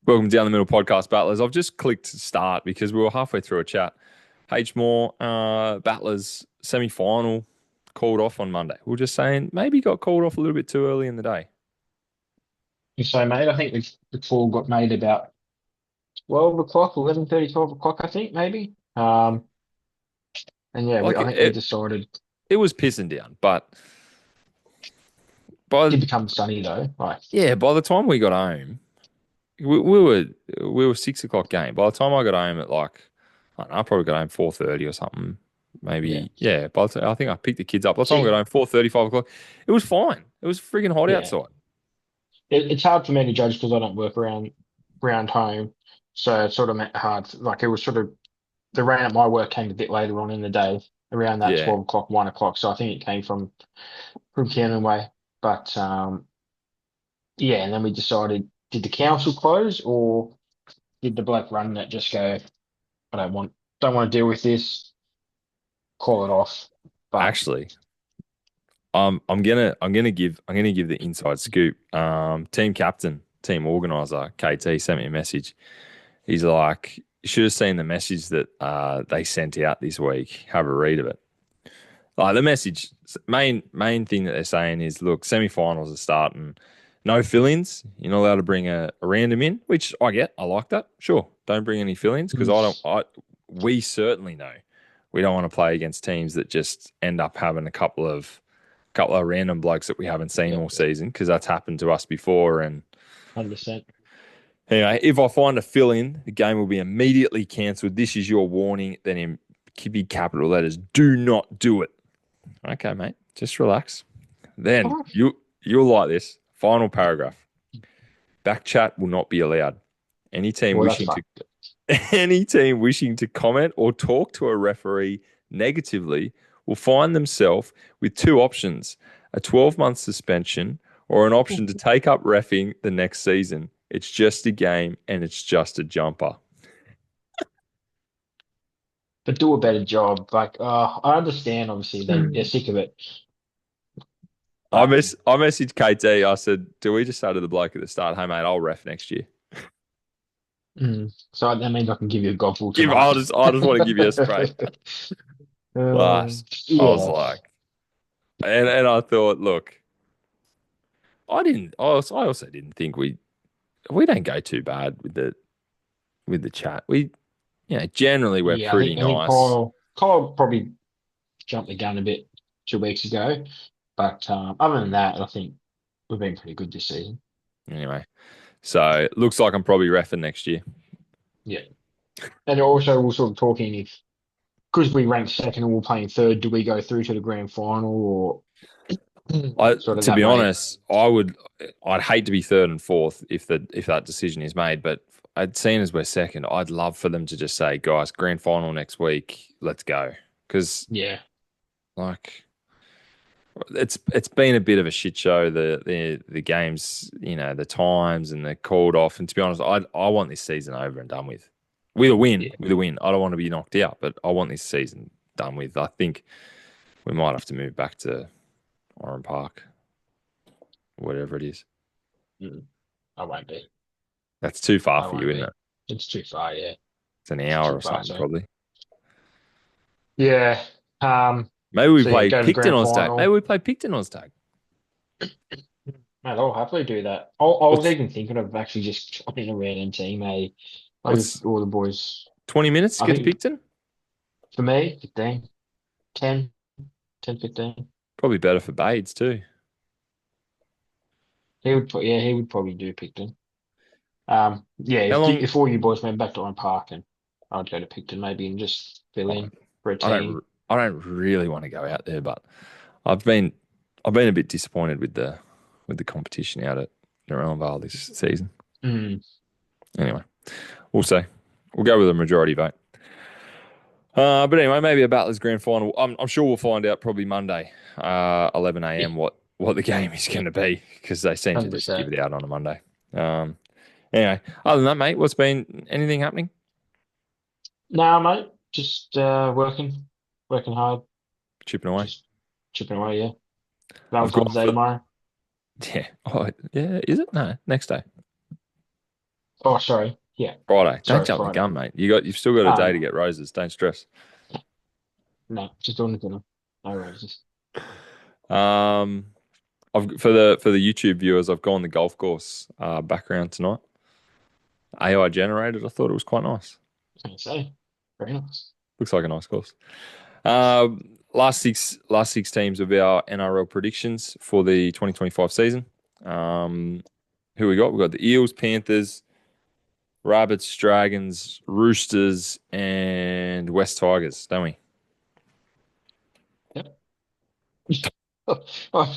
Welcome to Down the Middle Podcast, Battlers. I've just clicked start because we were halfway through a chat. H Moore, Battlers semi-final called off on Monday. We are just saying maybe got called off a little bit too early in the day. So, mate, I think the call got made about 12 o'clock, 11:30, 12 o'clock, I think, maybe. And yeah, Like I think we it, decided it was pissing down, but it by did become sunny though. Like, yeah, by the time we got home, we were 6 o'clock game. By the time I got home at I don't know, I probably got home 4:30 or something. yeah. Maybe yeah. I think I picked the kids up. By the time I got See, home 4:30, 5 o'clock, it was fine. It was freaking hot yeah, outside. it's hard for me to judge because I don't work around home. So it's sort of hard. Like, it was sort of the rain at my work came a bit later on in the day, around that Yeah. 12 o'clock, 1 o'clock. So I think it came from Cannon Way. But yeah, and then we decided, did the council close or did the bloke running it just go, I don't want to deal with this, call it off. But Actually, I'm gonna give the inside scoop. Team captain, team organizer, KT sent me a message. He's like, you should have seen the message that they sent out this week. Have a read of it. Like the message, main thing that they're saying is, look, semi-finals are starting. No fill-ins. You're not allowed to bring a random in, which I get. I like that. Sure, don't bring any fill-ins because I don't. We certainly know we don't want to play against teams that just end up having a couple of random blokes that we haven't seen yeah, all season because that's happened to us before. And 100%. anyway, if I find a fill in, the game will be immediately cancelled. This is your warning. Then in big capital letters, do not do it. Okay, mate, just relax. Then you'll like this final paragraph. Back chat will not be allowed. Any team Well, that's wishing to fucked. any team wishing to comment or talk to a referee negatively will find themselves with two options: a 12-month suspension or an option to take up reffing the next season. It's just a game and it's just a jumper. But do a better job. Like, I understand, obviously, they're sick of it. But I messaged KT. I said, "Do we just say to the bloke at the start, hey mate, I'll ref next year." so that means I can give you a gobble Give tonight. I just want to give you a spray. I was Yeah. like, and I thought, look, I also didn't think we don't go too bad with the chat. Generally we're Yeah, I pretty think I think nice. Kyle probably jumped the gun a bit 2 weeks ago. But other than that, I think we've been pretty good this season. Anyway, so it looks like I'm probably reffing next year. Yeah. And also we're sort of talking if because we ranked second and we're playing third, do we go through to the grand final or sort of To that be way? honest, I'd hate to be third and fourth if that decision is made, but I'd seen as we're second, I'd love for them to just say, guys, grand final next week, let's go. Because Yeah. like it's been a bit of a shit show. The games, the times and the called off. And to be honest, I want this season over and done with. With a win, Yeah. with a win. I don't want to be knocked out, but I want this season done with. I think we might have to move back to Oran Park, whatever it is. Mm, I won't be. That's too far I for you, won't isn't be. it? It's too far, yeah. It's an It's hour too or far, something, so probably. yeah. Maybe we So yeah, play go to the Picton grand on stag. Maybe final. we play Picton on stag. Mate, I'll happily do that. I was What's even thinking of actually just joining a random team, like with what's all the boys. 20 minutes to I get to think Picton? for me, 15, 10, 10, 15. Probably better for Bades too. Yeah, he would probably do Picton. Yeah, How long? if all you boys went back to Owen Park and I'd go to Picton maybe and just fill Oh, in for a I team. don't. I don't really want to go out there, but I've been. I've been a bit disappointed with the competition out at Narellan Vale this season. Mm, Anyway, we'll see. We'll go with a majority vote. But anyway, maybe a Battlers grand final. I'm sure we'll find out probably Monday, 11 yeah, a.m. what the game is going to be because they seem to just give 100%. it out on a Monday. Um, anyway, other than that, mate, what's been anything happening? Nah, mate, just working hard, Chipping away. just chipping away. Yeah, I've gone Valentine's Day for tomorrow. yeah. Oh, yeah. Is it? No, next day. Oh, sorry. Yeah, Friday. Don't sorry, jump the Friday. gun, mate. You've still got a Ah, day to no, get roses. Don't stress. no, just doing the dinner. No roses. Um, for the YouTube viewers, I've gone the golf course background tonight. AI generated. I thought it was quite nice. I was gonna say, very nice. Looks like a nice course. Last six teams of our NRL predictions for the 2025 season. Um, who we got? We got the Eels, Panthers, Rabbits, Dragons, Roosters, and West Tigers, don't we? Yep. Oh,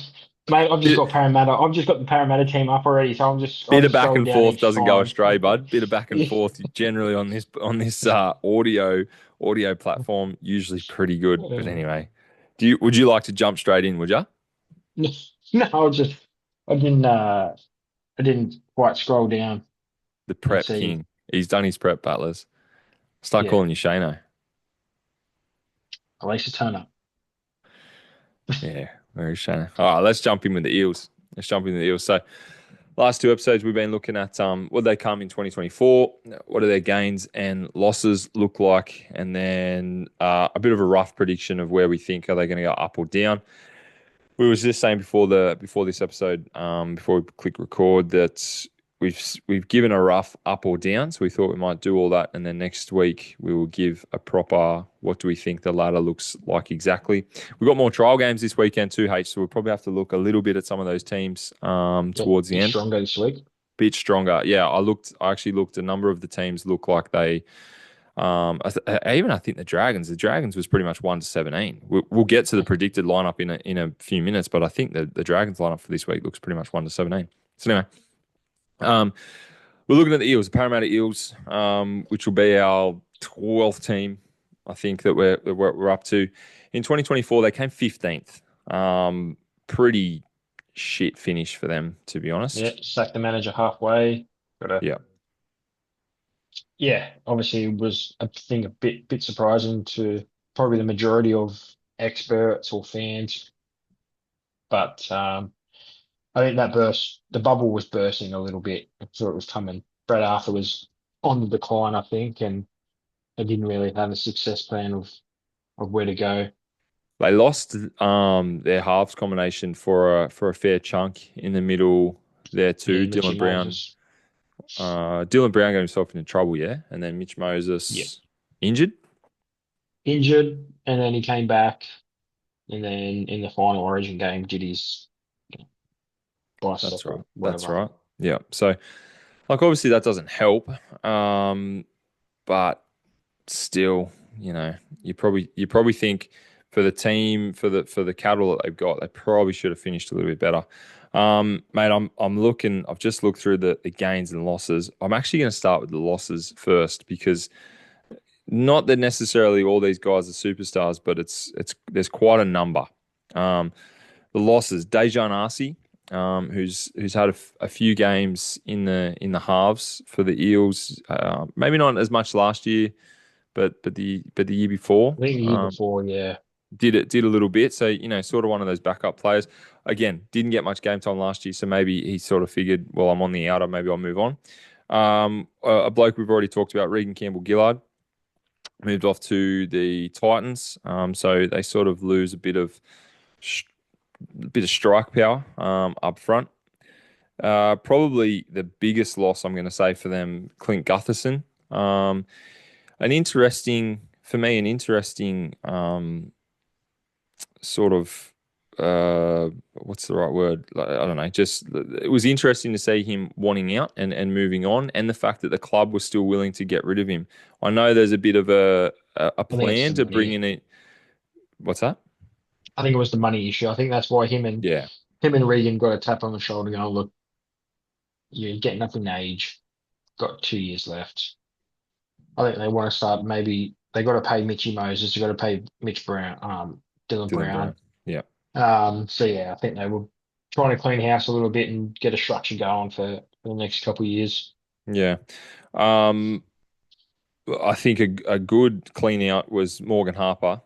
mate, I've just Bit, got Parramatta. I've just got the Parramatta team up already, so I'll bit of just back scroll and down forth each doesn't go time. astray, bud. Bit of back and Yeah. forth generally on this audio platform, usually pretty good. But anyway, would you like to jump straight in? Would you? No, no, I didn't I didn't quite scroll down The and prep see. king. He's done his prep, Butlers. Start Yeah, calling you Shano. Alicia Turner. Yeah, where is Shano? All right, let's jump in with the Eels. Let's jump in with the Eels. So last two episodes we've been looking at what they come in 2024, what do their gains and losses look like, and then a bit of a rough prediction of where we think are they going to go up or down. We was just saying before this episode, before we click record, that we've given a rough up or down. So we thought we might do all that, and then next week we will give a proper what do we think the ladder looks like exactly. We've got more trial games this weekend too, H. So we'll probably have to look a little bit at some of those teams Yep, towards the bit end. stronger this week. Bit stronger, yeah. I actually looked. A number of the teams look like they I think the Dragons was pretty much 1 to 17. We'll get to the predicted lineup in a few minutes, but I think the Dragons lineup for this week looks pretty much 1 to 17. So anyway, um, we're looking at the Eels, the Parramatta Eels, which will be our 12th team. I think that we're up to. In 2024, they came 15th. Pretty shit finish for them, to be Yeah, honest. sacked the manager halfway. Got a Yeah, Yeah, obviously it was I think a bit surprising to probably the majority of experts or fans, but I think the bubble was bursting a little bit. I thought it was coming. Brad Arthur was on the decline, I think, and they didn't really have a success plan of where to go. they lost their halves combination for a fair chunk in the middle there Yeah, too. Mitchy Moses. Dylan Brown got himself into trouble, yeah, and then Mitch Yeah, Moses injured. injured, and then he came back, and then in the final Origin game did his That's bicep right. or That's whatever. right. Yeah. So like obviously that doesn't help. But still, you probably think for the team for the cattle that they've got, they probably should have finished a little bit better. Mate, I'm looking. I've just looked through the gains and losses. I'm actually going to start with the losses first because not that necessarily all these guys are superstars, but it's there's quite a number. Um, the losses, Dejan Arce, who's had a few games in the halves for the Eels. Maybe not as much last year, but the year before, I think the year before, yeah, did a little bit. So sort of one of those backup players. Again, didn't get much game time last year, so maybe he sort of figured, well, I'm on the outer, maybe I'll move on. A bloke we've already talked about, Regan Campbell-Gillard, moved off to the Titans. So they sort of lose a bit of strike power up front. Probably the biggest loss I'm going to say for them, Clint Gutherson. An interesting for me, an interesting sort of what's the right word? Like, I don't know. Just it was interesting to see him wanting out and moving on, and the fact that the club was still willing to get rid of him. I know there's a bit of a I think it's plan the to bring in money. it. What's that? I think it was the money issue. I think that's why Yeah, him and Regan got a tap on the shoulder going, look, you're getting up in age, got 2 years left. I think they want to start maybe they got to pay Mitchy Moses, they got to pay Mitch Brown, Dylan Dylan Brown. Brown. Yeah, So yeah, I think they were trying to clean house a little bit and get a structure going for the next couple of years. yeah. Um, I think a good clean out was Morgan Harper.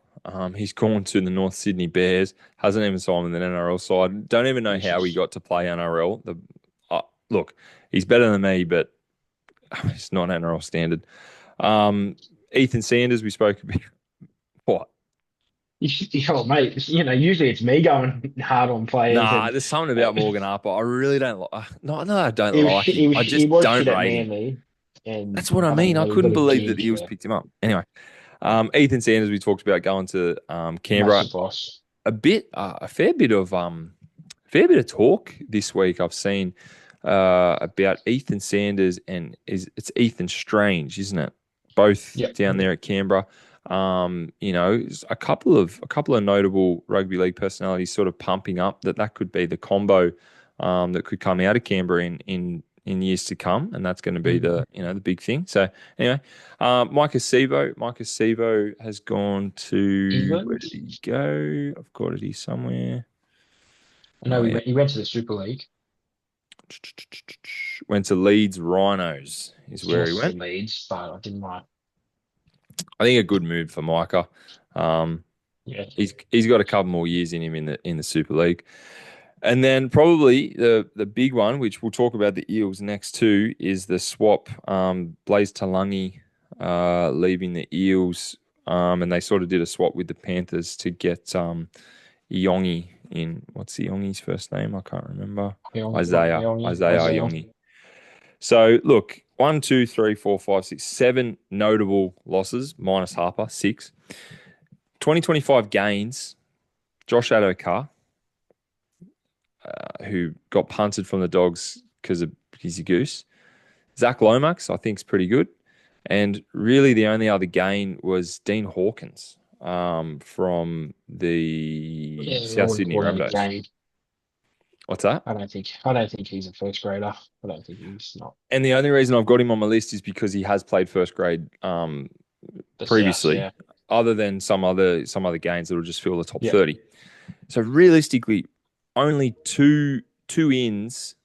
He's gone to the North Sydney Bears. Hasn't even signed with an NRL side. Don't even know Which how he is got to play NRL. Look, he's better than me, but It's not NRL standard. Um, Ethan Sanders, we spoke about. What? Oh, mate, usually it's me going hard on players, Nah, and there's something uh, about Morgan Harper. I really don't like. No, no, I don't he was like shit. him. I He just was don't shit at rate him. Manly, and That's what I I don't mean. I know. He got couldn't a believe that gig Eels for picked him up. Anyway, Ethan Sanders, we talked about going to Canberra. massive loss. A fair bit of talk this week. I've seen about Ethan Sanders and it's Ethan Strange, isn't it? Both Yep. down there at Canberra. A couple of notable rugby league personalities sort of pumping up that could be the combo that could come out of Canberra in years to come, and that's going to be Mm. the big thing. So anyway, Micah Sevo has gone to, where England. did he go? I've got it here somewhere. I know Oh yeah, he went to the Super League. went to Leeds Rhinos is I where was he to say went. Leeds, but I didn't like. I think a good move for Micah. Um, Yeah. he's got a couple more years in him in the Super League. And then probably the big one, which we'll talk about the Eels next too, is the swap. Blaze Talangi leaving the Eels, and they sort of did a swap with the Panthers to get Yongi in. What's the Yongi's first name? I can't remember. Isaiah Isaiah. Yongi. So look, 1, 2, 3, 4, 5, 6, 7 notable losses minus Harper, 6. 2025 gains. Josh Adokar, who got punted from the Dogs because he's a goose. Zach Lomax, I think, is pretty good. And really, the only other gain was Dean Hawkins from the Yeah, I South wouldn't Sydney call that a Rabbitohs. game. What's that? I don't think he's a first grader. I don't think he's not And the only reason I've got him on my list is because he has played first grade the South. previously, Yeah. other than some other games that will just fill the top Yeah. 30. So realistically, only two ins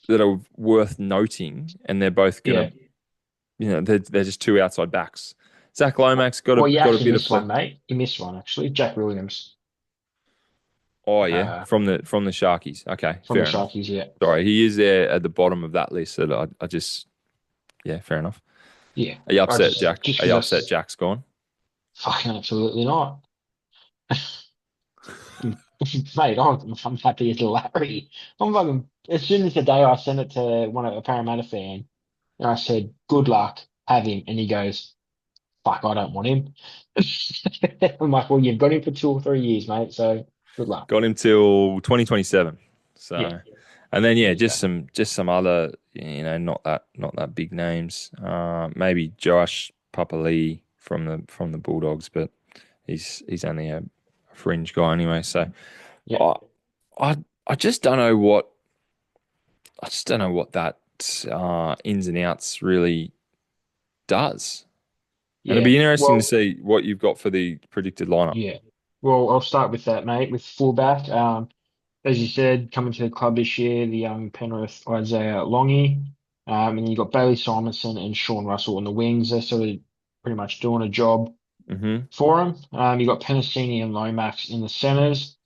that are worth noting, and they're both Yeah. gonna, they're just two outside backs. Zach Lomax got a Well, you got a actually bit of missed play. one, mate. You missed one actually. Jack Williams, Oh yeah, uh, from the Sharkies. Okay, from the fair enough. Sharkies. Yeah. Sorry, he is there at the bottom of that list. So I just, yeah, fair enough. Yeah. Are you I upset, Jack? just Are you because upset that's Jack's gone? fucking absolutely not. Mate, I'm happy as Larry. I'm fucking, as soon as the day I sent it to a Parramatta fan, and I said, good luck, have him. And he goes, fuck, I don't want him. I'm like, well, you've got him for 2 or 3 years, mate. So good luck. Got him till 2027. Yeah, So, and then there yeah, you go. just some other, not that big names. Maybe Josh Papali from the Bulldogs, but he's only a fringe guy anyway. So Yeah, I I I just don't know what that ins and outs really does. And it'd yeah. be interesting to Well, see what you've got for the predicted lineup. yeah. Well, I'll start with that, mate, with fullback. As you said, coming to the club this year, the young Penrith Isaiah Longy. And you got Bailey Simonson and Sean Russell on the wings. They're sort of pretty much doing a job Hmm. for him. You got Penasini and Lomax in the centres.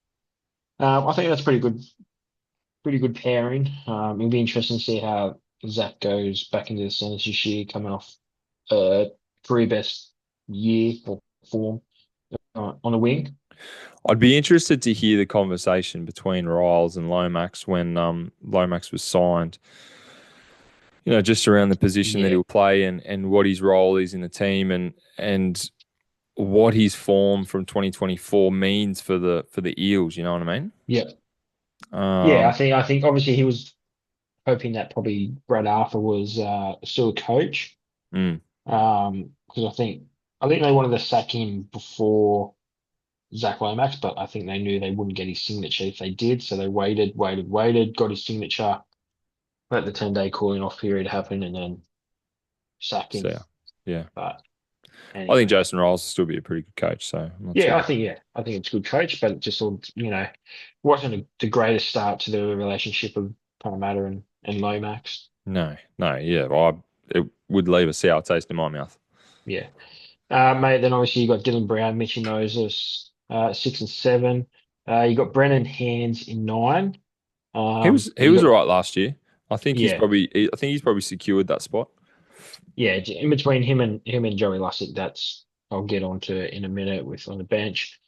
I think that's pretty good pairing. It'll be interesting to see how Zach goes back into the centres this year, coming off career best year or form on the wing. I'd be interested to hear the conversation between Riles and Lomax when Lomax was signed. Just around the position that Yeah, he'll play and what his role is in the team and what his form from 2024 means for the Eels. You know what I mean? yeah, yeah. Um, I think obviously he was hoping that probably Brad Arthur was still a coach. mm. Because I think they wanted to sack him before Zach Lomax, but I think they knew they wouldn't get his signature if they did, so they waited, got his signature, let the 10-day cooling off period happen, and then sack him. So yeah, But I think anyway, Jason Riles will still be a pretty good coach. So I'm not too. yeah, I think it's a good coach, but it just all wasn't the greatest start to the relationship of Parramatta and Lomax. No, no, yeah, it would leave a sour taste in my mouth. Yeah. Mate, then obviously you got Dylan Brown, Mitchy Moses, 6 and 7. You got Brennan Hands in 9. He was he You was got all right last year. I think he's yeah, probably I think he's probably secured that spot. Yeah, in between him and Joey Lussick, that's I'll get onto in a minute with on the bench.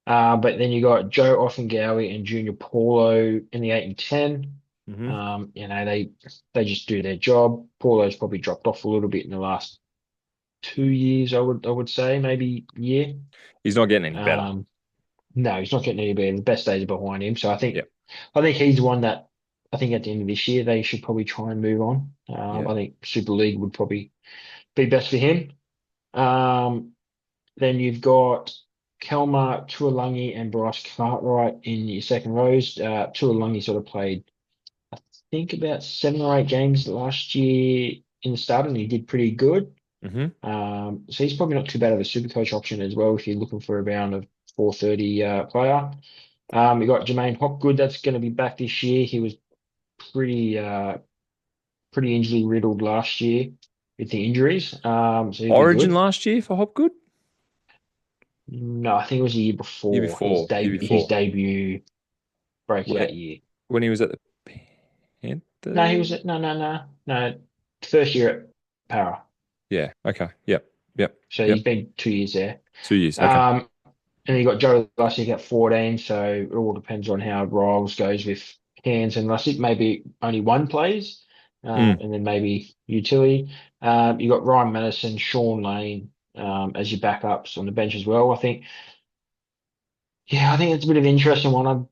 But then you got Joe Offengowie and Junior Paulo in the 8 and 10. Hmm. They just do their job. Paulo's probably dropped off a little bit in the last 2 years, I would say, maybe year. He's not getting any better. Um, no, he's not getting any better. The best days are behind him. So I think Yeah. I think he's the one that I think at the end of this year they should probably try and move on. Yeah. I think Super League would probably be best for him. Um, then you've got Kelma, Tuolangi, and Bryce Cartwright in your second rows. Tuolangi sort of played, I think, about 7 or 8 games last year in the start, and he did pretty good. Hmm. So he's probably not too bad of a super coach option as well if you're looking for around a 430 player. You got Jermaine Hopgood that's going to be back this year. He was pretty pretty injury riddled last year with the injuries. So he'll be Origin good. last year for Hopgood? No, I think it was the year Year before before. Year his before. debut When, breakout year. when he was at the No, he was Panthers? no first year at Para. Yeah. Okay. Yep. Yep. So he's Yep. been 2 years there. 2 years. Okay. Um, and you got Joe Lussick at 14. So it all depends on how Riles goes with Hands and Lussick. Maybe only one plays, Mm. and then maybe utility. You got Ryan Madison, Sean Lane as your backups on the bench as well. I think it's a bit of an interesting one.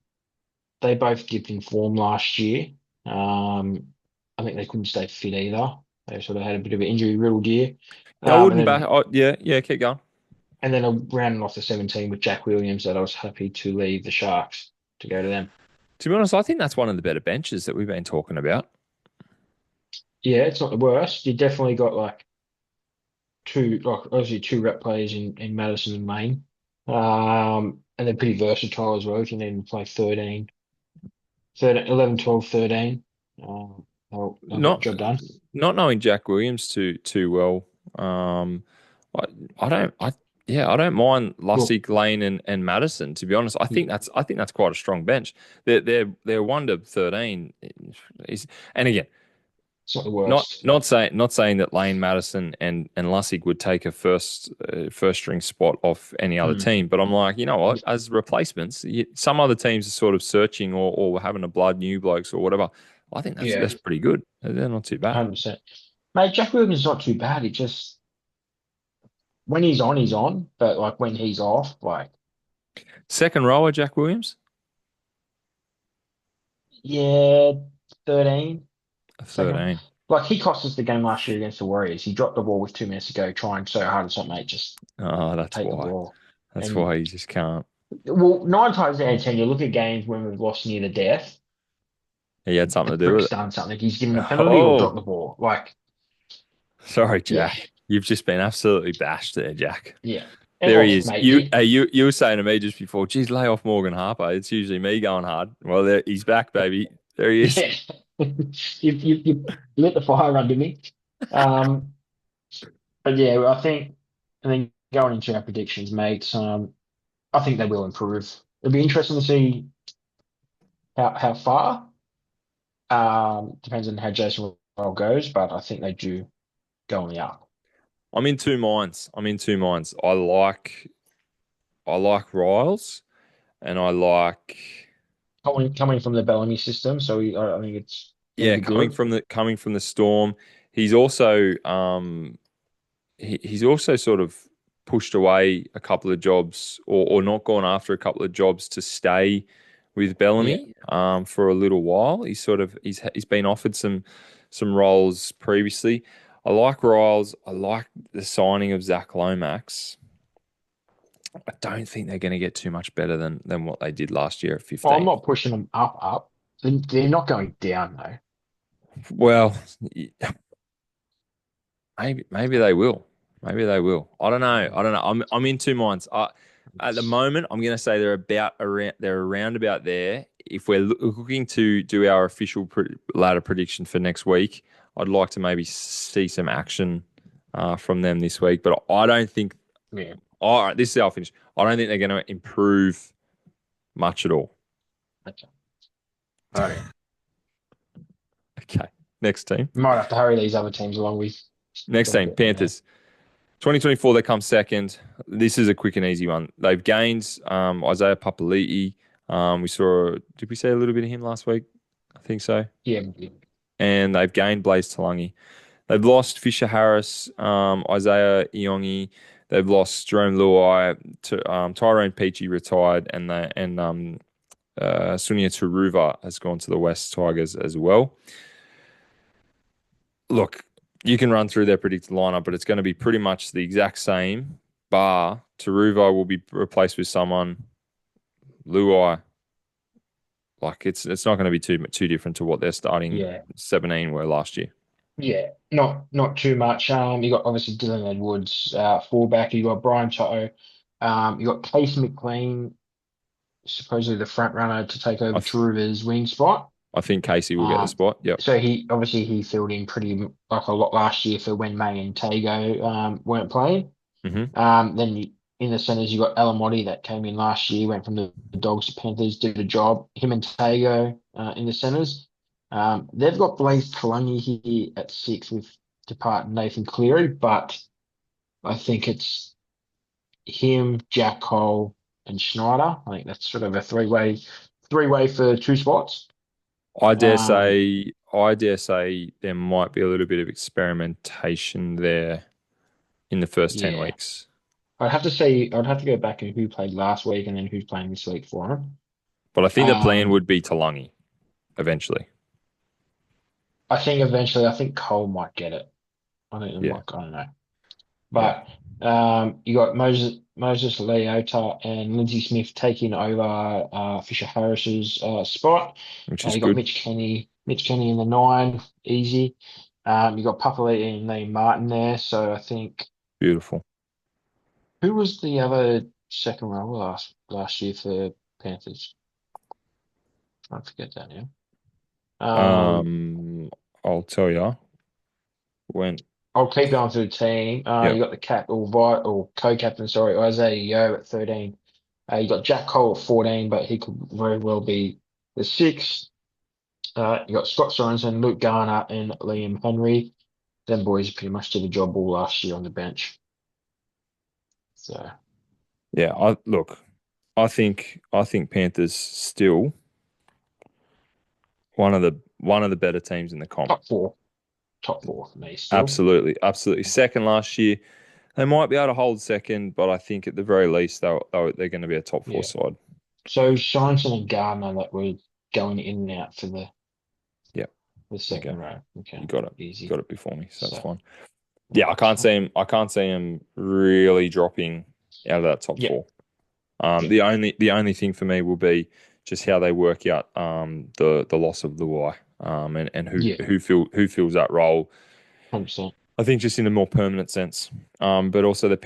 They both dipped in form last year. Um, I think they couldn't stay fit either. They sort of had a bit of an injury riddled year. Yeah, I Um, and wouldn't back. then Oh, yeah. Yeah. Keep going. and then a rounding off the 17 with Jack Williams that I was happy to leave the Sharks to go to them. To be honest, I think that's one of the better benches that we've been talking about. Yeah, it's not the worst. You definitely got like obviously two rep players in Madison and Maine. And they're pretty versatile as well. If you need them to play 13, 11, 12, 13, they'll get the Not job done. not knowing Jack Williams too well. Um, I I don't I yeah I don't mind Well, Lussick, Lane, and Madison. To be honest, yeah, I think that's quite a strong bench. They're 1 to 13 is, and again, it's not the worst. not saying that Lane, Madison, and Lussick would take a first string spot off any other Mm. team. But I'm like, you know what? Yeah, As replacements, some other teams are sort of searching or having a blood new blokes or whatever. I think yeah, that's pretty good. They're not too bad. 100%. Mate, Jack Williams is not too bad. It just when he's on, he's on. But like when he's off, like Second rower, Jack Williams, yeah, 13, second. 13. Like he cost us the game last year against the Warriors. He dropped the ball with 2 minutes to go, trying so hard. It's like, mate, just Oh, that's take the why. ball. That's And why you just can't. well, 9 times out of 10, you look at games when we've lost near the death. He had The something to do with prick's it. done something. He's given a penalty or dropped Oh, the ball. Like, sorry, yeah, Jack. You've just been absolutely bashed there, Jack. yeah. And There he off, is. mate. You were saying to me just before, geez, lay off Morgan Harper. It's usually me going hard. Well, he's back, baby. There he is. Yeah. You lit the fire under me. Um, but yeah, I think, and then going into our predictions, mate, I think they will improve. It'll be interesting to see how far. Depends on how Jason Roll goes, but I think they do go on the up. I'm in two minds. I'm in two minds. I like Riles and I like Coming from the Bellamy system, so I think it's going to yeah, be good. coming from the Storm. He's also he's also sort of pushed away a couple of jobs or not gone after a couple of jobs to stay with Yeah. Bellamy for a little while. He's been offered some roles previously. I like Riles. I like the signing of Zach Lomax. I don't think they're going to get too much better than what they did last year at Well, I'm 15th. not pushing them up. They're not going down though. Well, maybe they will. Maybe they will. I don't know. I don't know. I'm in two minds. At the moment, I'm going to say they're around about there. If we're looking to do our official ladder prediction for next week, I'd like to maybe see some action from them this week. But I don't think. Yeah. All right, this is our finish. I don't think they're going to improve much at all. Okay. All right. Okay, next team. Might have to hurry these other teams along with. Next Got to team, get them there. Panthers. 2024, they come second. This is a quick and easy one. They've gained Isaiah Papali'i. Did we say a little bit of him last week? I think so. Yeah, And they've gained Blaze Talangi. They've lost Fisher Harris, Isaiah Iongi. They've lost Jerome Luai. Tyrone Peachy retired, and Sunia Turuva has gone to the West Tigers as well. Look, you can run through their predicted lineup, but it's going to be pretty much the exact same. Bar Taruva will be replaced with someone. Luai, like it's not going to be too different to what their starting yeah, 17 were last year. yeah. Not too much. You got obviously Dylan Edwards, fullback. You got Brian Toto. You got Case McLean, supposedly the front runner to take over I th Taruva's wing spot. I think Casey will get the Um, spot. Yep. so he filled in pretty like a lot last year for when May and Tago weren't playing. Hmm. In the centers, you got Alamotti that came in last year, went from the Dogs to Panthers, did a job. Him and Tago in the centers. They've got Blaze Kalungi here at six with departing Nathan Cleary, but I think it's him, Jack Cole, and Schneider. I think that's sort of a three way for two spots. Um, I dare say there might be a little bit of experimentation there in the first 10 yeah. weeks. I'd have to go back and who played last week and then who's playing this week for him. But I think the plan Um, would be Talangi eventually. I think Cole might get it. I think it Yeah. might, I don't know. Yeah. But you got Moses Leota and Lindsay Smith taking over Fisher Harris's spot. Which is You got good. Mitch Kenny in the nine, easy. You got Papali'i and Lee Martin there. So I think Beautiful. who was the other second row last year for Panthers? I forget that now. Um, Um, I'll tell you when. I'll keep going through the team. You Yep. got the cap or co-captain, sorry, Isaiah Yo at 13. You got Jack Cole at 14, but he could very well be the sixth. You got Scott Sorensen, Luke Garner, and Liam Henry. Them boys pretty much did a job all last year on the bench. So Yeah. I look. I think Panthers still one of the better teams in the comp. top four, top four for me still. Absolutely, absolutely. Second last year, they might be able to hold second, but I think at the very least they're going to be a top four Yeah. side. So Sorensen and Gardner that were going in and out for Yeah. the There you go. second row. You Okay, got it. You easy. got it before me, so that's So fine. Yeah, that's fine. I can't see him really dropping out of that top Yeah, four. yeah, The only thing for me will be just how they work out the loss of the Y and yeah, who fills that role. 100%. I think just in a more permanent sense. But also the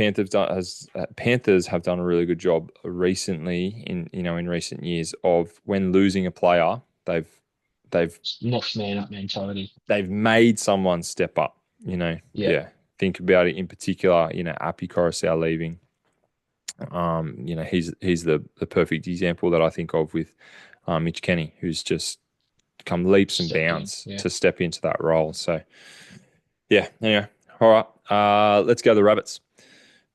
Panthers have done a really good job recently in recent years of when losing a player, they've Next man up mentality. they've made someone step up. Yeah. Yeah. Think about it in particular. Api Coruscant leaving. He's the perfect example that I think of with Mitch Kenny, who's just come leaps and Stepped in. bounds Yeah. to step into that role. So yeah, anyway, all right. Let's go to the Rabbits.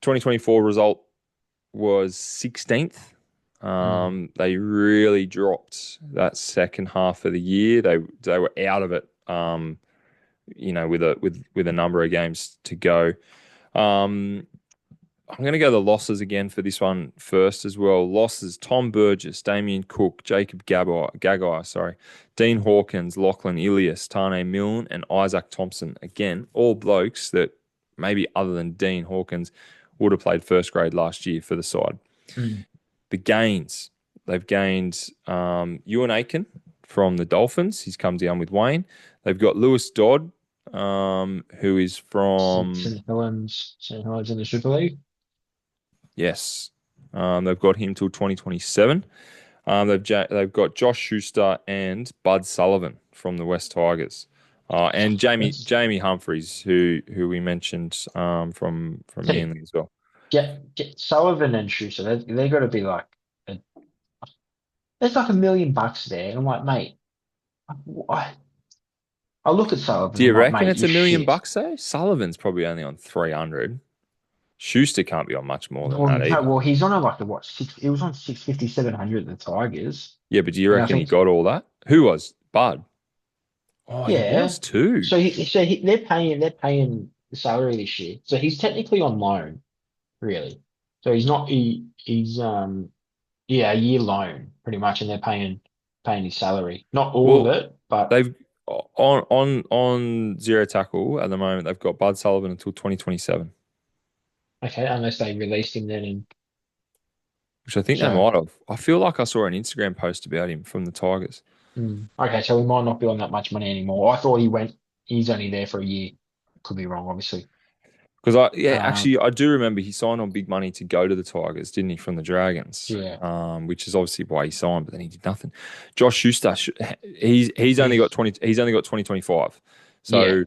2024 result was 16th. Mm. They really dropped that second half of the year. They were out of it. With a number of games to go. Um, I'm going to go the losses again for this one first as well. Losses: Tom Burgess, Damien Cook, Jacob Gagai, sorry, Dean Hawkins, Lachlan Ilias, Tane Milne, and Isaac Thompson. Again, all blokes that maybe other than Dean Hawkins would have played first grade last year for the side. Mm. The gains: they've gained Ewan Aiken from the Dolphins. He's come down with Wayne. They've got Lewis Dodd, who is from. St. Helens in the Super League. Yes. They've got him till 2027. They've got Josh Schuster and Bud Sullivan from the West Tigers. And Jamie Let's Jamie Humphries, who we mentioned from hey, Manly as well. get Sullivan and Schuster. They got to be like, a, there's like $1 million there. And I'm like, mate, I, I look at Sullivan. Do I'm you like, reckon mate, it's you're a million shit. bucks though? Sullivan's probably only on 300. Schuster can't be on much more than Well, that no, either. well, he's on a, like a what? He was on 650, 700 at the Tigers, Yeah, but do you and I reckon he think, got all that? Who was? Bud. Oh, he yeah. was too. They're paying the salary this year, so he's technically on loan, really. So he's not yeah, a year loan pretty much, and they're paying his salary, not all of Well, it, but they've on zero tackle at the moment. They've got Bud Sullivan until 2027, okay, unless they released him then, and which I think they so. might have. I feel like I saw an Instagram post about him from the Tigers. Okay, so we might not be on that much money anymore. I thought he's only there for a year. Could be wrong, obviously. Because yeah, Um, actually, I do remember he signed on big money to go to the Tigers, didn't he, from the Dragons? yeah, Which is obviously why he signed, but then he did nothing. Josh Schuster, he's, he's only got 2025, yeah, so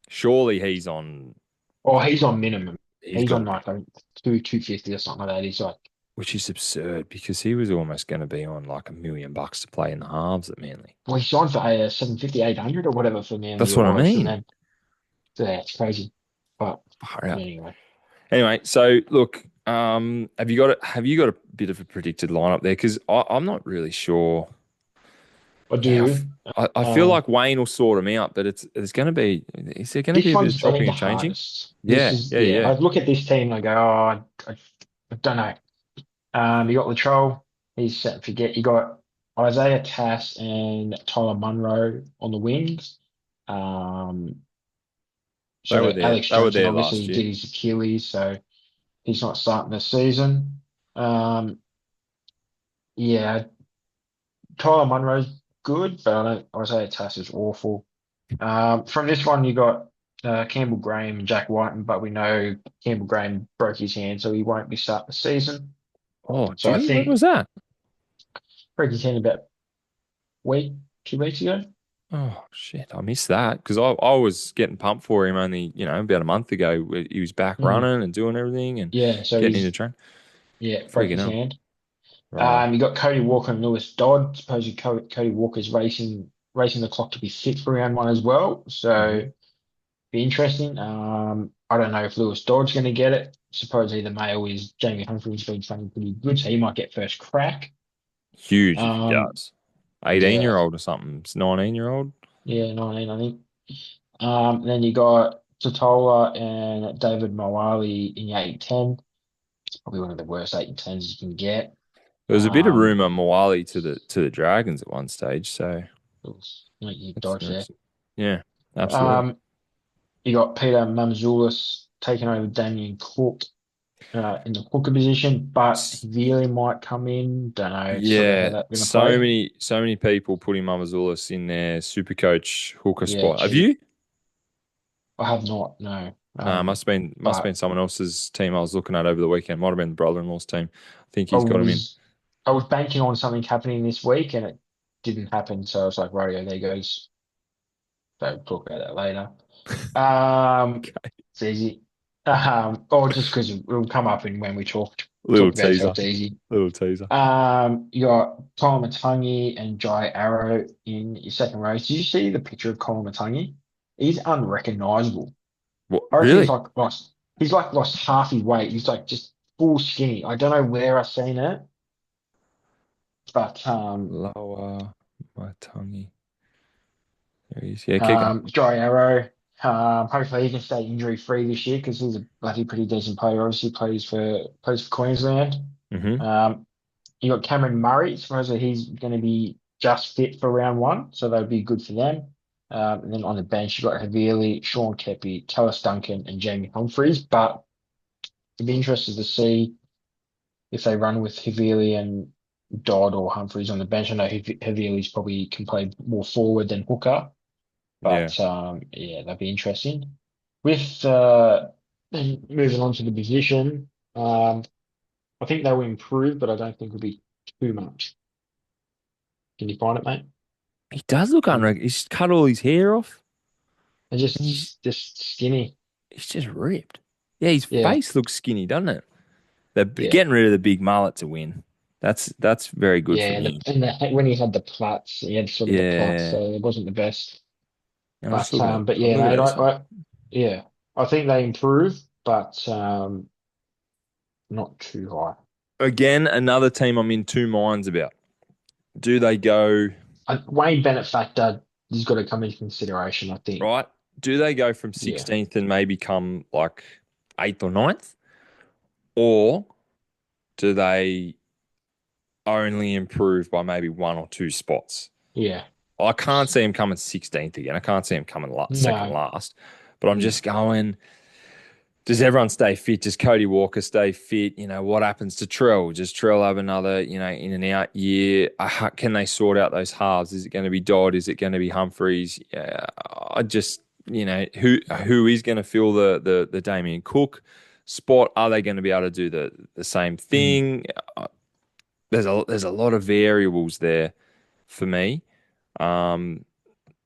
surely he's on, or he's on minimum. he's He's got on to be, like a 250 or something like that. He's like, which is absurd because he was almost going to be on like $1 million to play in the halves at Manly. well, he signed for 750, 800 or whatever for Manly That's or what I Royce, and mean. then yeah, it's crazy. But Far out. anyway, Anyway, so look, have you got a bit of a predicted lineup there? Because I'm not really sure. I Yeah, do. I feel Um, like Wayne will sort him out, but it's going to be, is there going to be this a bit of one's, I think, chopping the and changing? hardest. This Yeah, is, yeah, yeah. yeah. I look at this team and I go, oh, I don't know. You got Latrell. He's set and forget. You got Isaiah Tass and Tyler Munro on the wings. Um, They were so there. Alex They were Johnson there last obviously year. did his Achilles, so he's not starting the season. Um, yeah, Tyler Munro's good, but I don't, Isaiah Tass is awful. From this one, you got Campbell Graham and Jack Whiten, but we know Campbell Graham broke his hand, so he won't be starting the season. Oh, So did I he? When was think that? broke his hand about a week, 2 weeks ago. Oh shit, I missed that because I was getting pumped for him only about a month ago. He was back Mm. running and doing everything and Yeah, so getting into he's train. broke Freaking his hell. hand. Righto. You got Cody Walker and Lewis Dodd. Supposedly Cody Walker's racing the clock to be fit for round one as well. Hmm. So be interesting. I don't know if Lewis Dodd's going to get it. Supposedly the male is Jamie Humphrey's been playing pretty good, so he might get first crack. Huge if he Um, does. 18 yeah, year old or something. It's 19-year-old. yeah, 19, I think. Then you got Totola and David Moali in the 8-10. It's probably one of the worst 8-10s you can get. There was a bit of Um, rumor Moali to the Dragons at one stage, so you that's dodge there. interesting. Yeah, absolutely. Um, you got Peter Mamzoulis taking over Damien Cook in the hooker position, but S- he really might come in. Don't know sort of how Yeah, that's going to so play. many people putting Mamazulis in their super coach hooker Yeah, spot. Have cheap. you? I have not, no. No, must have been But someone else's team I was looking at over the weekend. Might have been the brother-in-law's team. I think I he's got him in. was I was banking on something happening this week and it didn't happen. So I was like, radio, there goes. So we'll talk about that later. Um, it's easy. Or just because it'll come up in when we Little talk about it, so teaser. it's easy. Little teaser. You got Colin Matangi and Jai Arrow in your second row. Did you see the picture of Colin Matangi? He's unrecognizable. What? I reckon Really? he's like lost half his weight. He's like just full skinny. I don't know where I've seen it, but Lower my tonguey. There he is. Yeah, keep going. Jai Arrow. Hopefully he can stay injury free this year because he's a bloody pretty decent player. Obviously plays for Queensland. Hmm. Um, You got Cameron Murray. Supposedly he's going to be just fit for round one, so that would be good for them. And then on the bench, you got Havili, Sean Kepi, Talis Duncan, and Jamie Humphries. But it'd be interested to see if they run with Havili and Dodd or Humphries on the bench. I know Havili's probably can play more forward than hooker, Yeah. but yeah, that'd be interesting. With then moving on to the position, I think they will improve, but I don't think it'll be too much. Can you find it, mate? He does look And unrecognizable. He's cut all his hair off and and just skinny. he's just ripped. Yeah, his Yeah, face looks skinny, doesn't it? They're yeah, getting rid of the big mullet to win. That's very good yeah. from him. When he had the plaits, he had sort of the plaits, Yeah. so it wasn't the best. I'm just But I'm yeah, looking mate, at this one. yeah, I think they improve, but not too high. Again, another team I'm in two minds about. Do they go Wayne Bennett factor has got to come into consideration, I think. right? Do they go from Yeah, 16th and maybe come like eighth or ninth? Or do they only improve by maybe one or two spots? yeah, I can't see him coming 16th again. I can't see him coming second no, last. But I'm mm, just going, does everyone stay fit? Does Cody Walker stay fit? What happens to Trell? Does Trell have another, in and out year? Can they sort out those halves? Is it going to be Dodd? Is it going to be Humphreys? Yeah, I just, who is going to fill the Damien Cook spot? Are they going to be able to do the same mm, thing? There's a lot of variables there for me. Um,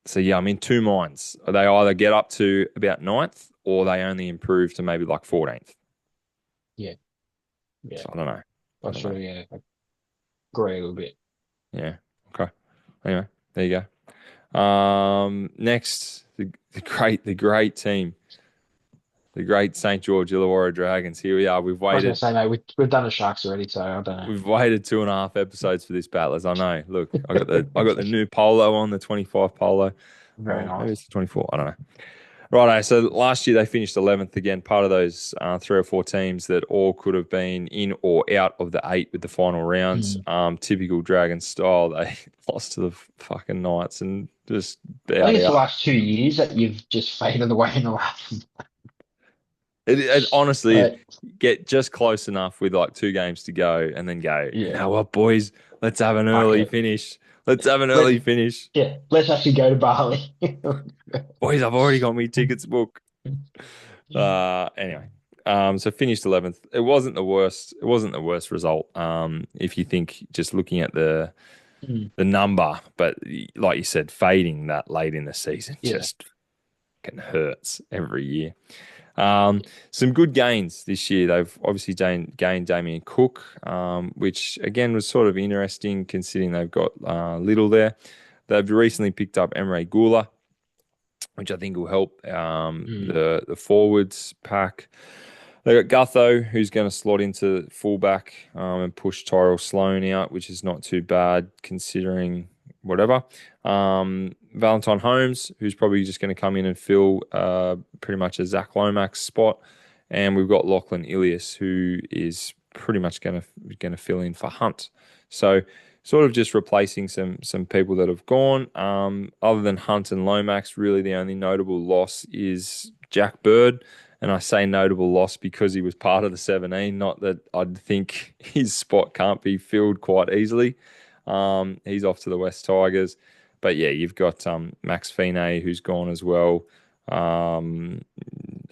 so yeah, I'm in two minds. They either get up to about ninth or they only improve to maybe like 14th. yeah, yeah. So I don't know. I I don't sort know. of I agree a little bit. Yeah. Okay. Anyway, there you go. Next, the great team, the great St. George Illawarra Dragons. Here we are. We've I was going to waited. say, mate, we've done the Sharks already, so I don't know. We've waited 2.5 episodes for this battle, as I know. Look, I got the new polo on the 25 polo. Very Oh, maybe nice. it's the 24. I don't know. Righto. So last year they finished 11th again, part of those three or four teams that all could have been in or out of the eight with the final rounds. Mm. Typical Dragon style. They lost to the fucking Knights and just I think bowed it's the out. last 2 years that you've just faded away in the last. It honestly Like, get just close enough with like two games to go and then go, you yeah, know what, boys, let's have an fuck early it. finish. Let's have an Let early finish. let's actually go to Bali. Boys, I've already got me tickets booked. Anyway, so finished 11th. It wasn't the worst. It wasn't the worst result. If you think just looking at Mm, the number, but like you said, fading that late in the season yeah, just fucking hurts every year. Some good gains this year. They've obviously gained Damien Cook, which again was sort of interesting considering they've got Little there. They've recently picked up Emre Gula, which I think will help mm, the forwards pack. They got Gutho, who's going to slot into fullback and push Tyrell Sloan out, which is not too bad considering whatever. Valentine Holmes, who's probably just going to come in and fill pretty much a Zach Lomax spot, and we've got Lachlan Ilias, who is pretty much going to fill in for Hunt. So sort of just replacing some people that have gone. Other than Hunt and Lomax, really the only notable loss is Jack Bird. And I say notable loss because he was part of the 17, not that I'd think his spot can't be filled quite easily. He's off to the West Tigers. But yeah, you've got Max Fine, who's gone as well. Um,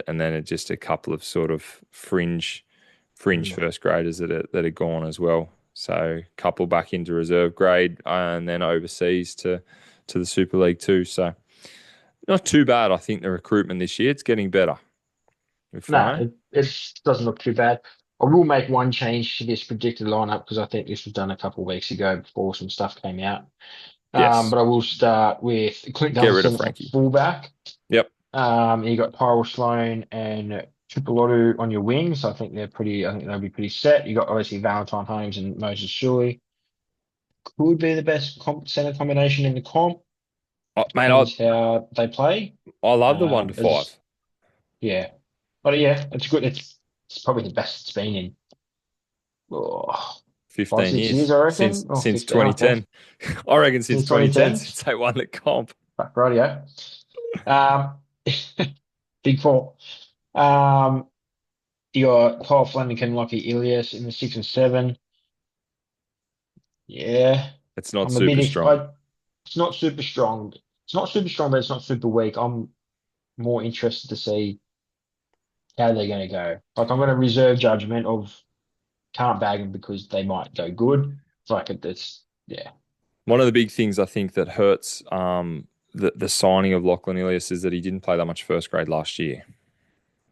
and then just a couple of sort of fringe mm. first graders that are gone as well. So a couple back into reserve grade and then overseas to the Super League too. So not too bad, I think, the recruitment this year. It's getting better with Nah, Fino. it doesn't look too bad. I will make one change to this predicted lineup because I think this was done a couple of weeks ago before some stuff came out. Yes. But I will start with Clint Get rid of Gutherson at Frankie. fullback. Yep. You got Tyrell Sloan and Tripolotu on your wings. I think they're pretty. I think they'll be pretty set. You got obviously Valentine Holmes and Moses Suli. Could be the best center combination in the comp. Mate, I Depends how they play. I love the one to As five. yeah, but yeah, it's good. It's probably the best it's been in oh, five, 15 6 years, years I since reckon, or since 15. Okay, 2010. I reckon since since 2010 2010. since they won the comp. Fuck, rightio. Um, Big four. Um, you got Kyle Flanagan, Lockie Ilias in the 6 and 7. Yeah, It's not I'm a bit. super strong. It's not super strong. It's not super strong, but it's not super weak. I'm more interested to see how they're going to go. Like I'm going to reserve judgment of can't bag them because they might go good. It's like it's yeah. One of the big things I think that hurts the signing of Lachlan Ilias is that he didn't play that much first grade last year.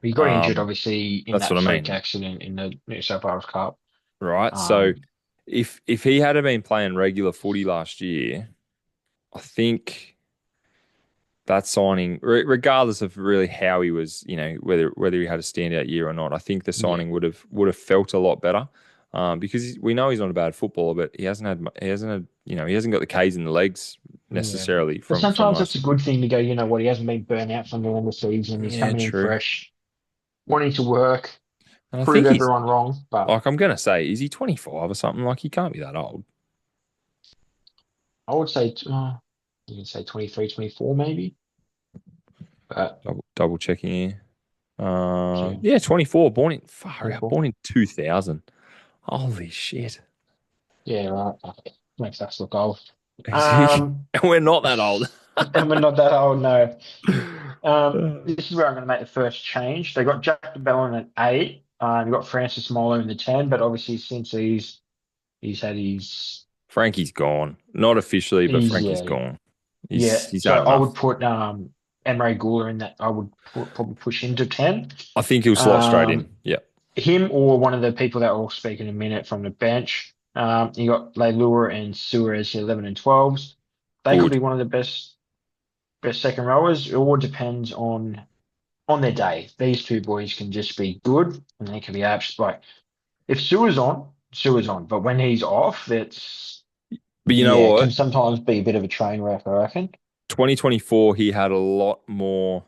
He got injured Um, obviously in that's that what I freak mean, accident in the New South Wales Cup. right? So Um, if he had been playing regular footy last year, I think that signing, regardless of really how he was, whether he had a standout year or not, I think the Yeah, signing would have felt a lot better. Because we know he's not a bad footballer, but he hasn't had, he hasn't got the K's in the legs yeah. necessarily But from sometimes that's last a year. good thing to go, you know what, he hasn't been burnt out from the end of the season. He's Yeah, coming in true. fresh, wanting to work, And I prove think he's everyone wrong. But like I'm gonna say, is he 25 or something? Like he can't be that old. I would say, you can say 23, 24 maybe. But Double checking here. yeah, Yeah, 24. Far out. 24. Born in 2000. Holy shit. Yeah, right. Makes us look old. Is he? Um, And we're not that old. and we're not that old, no. Uh, This is where I'm going to make the first change. They got Jack DeBellin at 8. You got Francis Molo in the 10, but obviously since he's had Frankie's gone. Not officially, but he's Frankie's yeah, gone. yeah. He's So had I would enough. put Emre Gula in that. I would probably push him to 10. I think he'll slot straight in. Um, Yeah. him or one of the people that will speak in a minute from the bench. You got Leilua and Suarez 11 and 12s. They could Good. be one of the best second rowers. It all depends on their day. These two boys can just be good, and they can be absolute. Like if Suarez on, Suarez on. But when he's off, it's But you know yeah, it can what? sometimes be a bit of a train wreck, I reckon. 2024, he had a lot more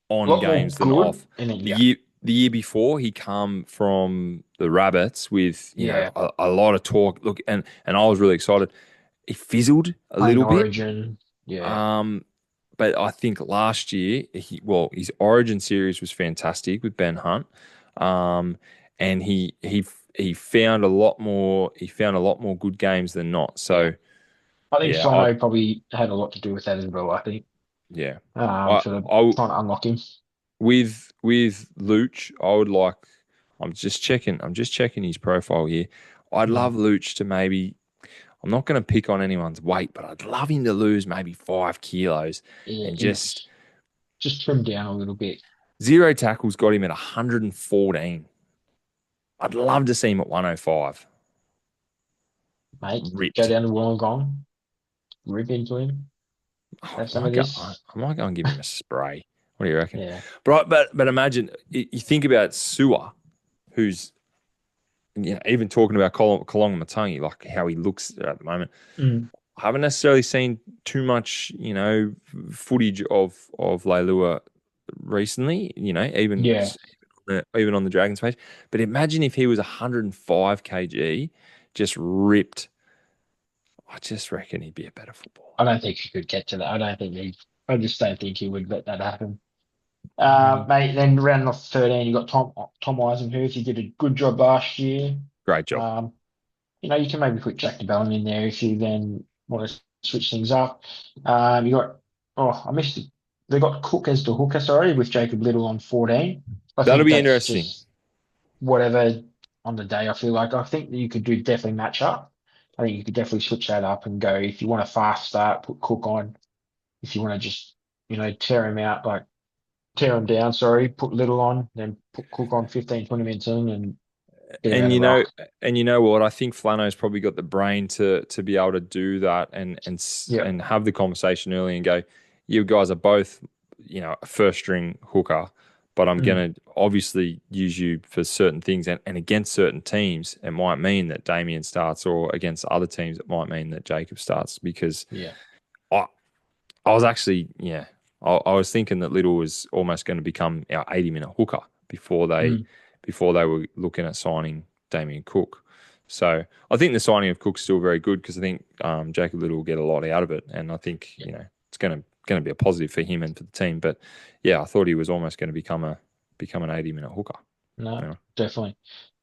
A on lot more games than good, off. and then The yeah, year the year before, he come from the Rabbits with yeah, a lot of talk. Look, and I was really excited. He fizzled a playing little bit. Origin, yeah. Um, but I think last year, his Origin series was fantastic with Ben Hunt. Um, and he found a lot more. He found a lot more good games than not. Yeah. So I think yeah, I Sono probably had a lot to do with that as well, I think. yeah, I Sort of I trying to unlock him. with Luch, I would like. I'm just checking. I'm just checking his profile here. I'd Mm. love Luch to maybe. I'm not going to pick on anyone's weight, but I'd love him to lose maybe 5 kilos Yeah, and and just just trim down a little bit, zero tackles got him at 114. I'd love to see him at 105. mate. Go Ripped. down to Wollongong, rip into him, Oh, have some of this. I might go and give him a spray. What do you reckon? Yeah. But imagine you think about Sua, who's even talking about Kolonga Matangi, like how he looks at the moment. Mm. I haven't necessarily seen too much, footage of Leilua recently. Yeah. Even on the Dragons page. But imagine if he was 105 kg, just ripped. I just reckon he'd be a better footballer. I don't think he could get to that. I just don't think he would let that happen. Mm. Mate, then round off 13, you got Tom Eisenhuth. He did a good job last year. Great job. Um, you can maybe put Jack DeBellin in there if you then want to switch things up. You got, oh, I missed it. They got Cook as the hooker, sorry, with Jacob Little on 14. I That'll think be that's interesting. just whatever on the day. I feel like I think that you could do definitely match up. I think you could definitely switch that up and go if you want a fast start, put Cook on. If you want to just, tear him out, like tear him down, sorry, put Little on, then put Cook on 15, 20 minutes in and get him out And of the you know, rock. and you know what? I think Flano's probably got the brain to be able to do that Yeah. and have the conversation early and go, you guys are both, a first string hooker, but I'm Mm, gonna obviously use you for certain things and against certain teams, it might mean that Damien starts, or against other teams, it might mean that Jacob starts because yeah. I I was actually, yeah, I was thinking that Little was almost going to become our 80-minute hooker Mm, before they were looking at signing Damien Cook. So I think the signing of Cook's still very good because I think Jacob Little will get a lot out of it, and I think yeah. it's going to be a positive for him and for the team. But yeah, I thought he was almost going to become an 80-minute hooker. No, Anyway, definitely.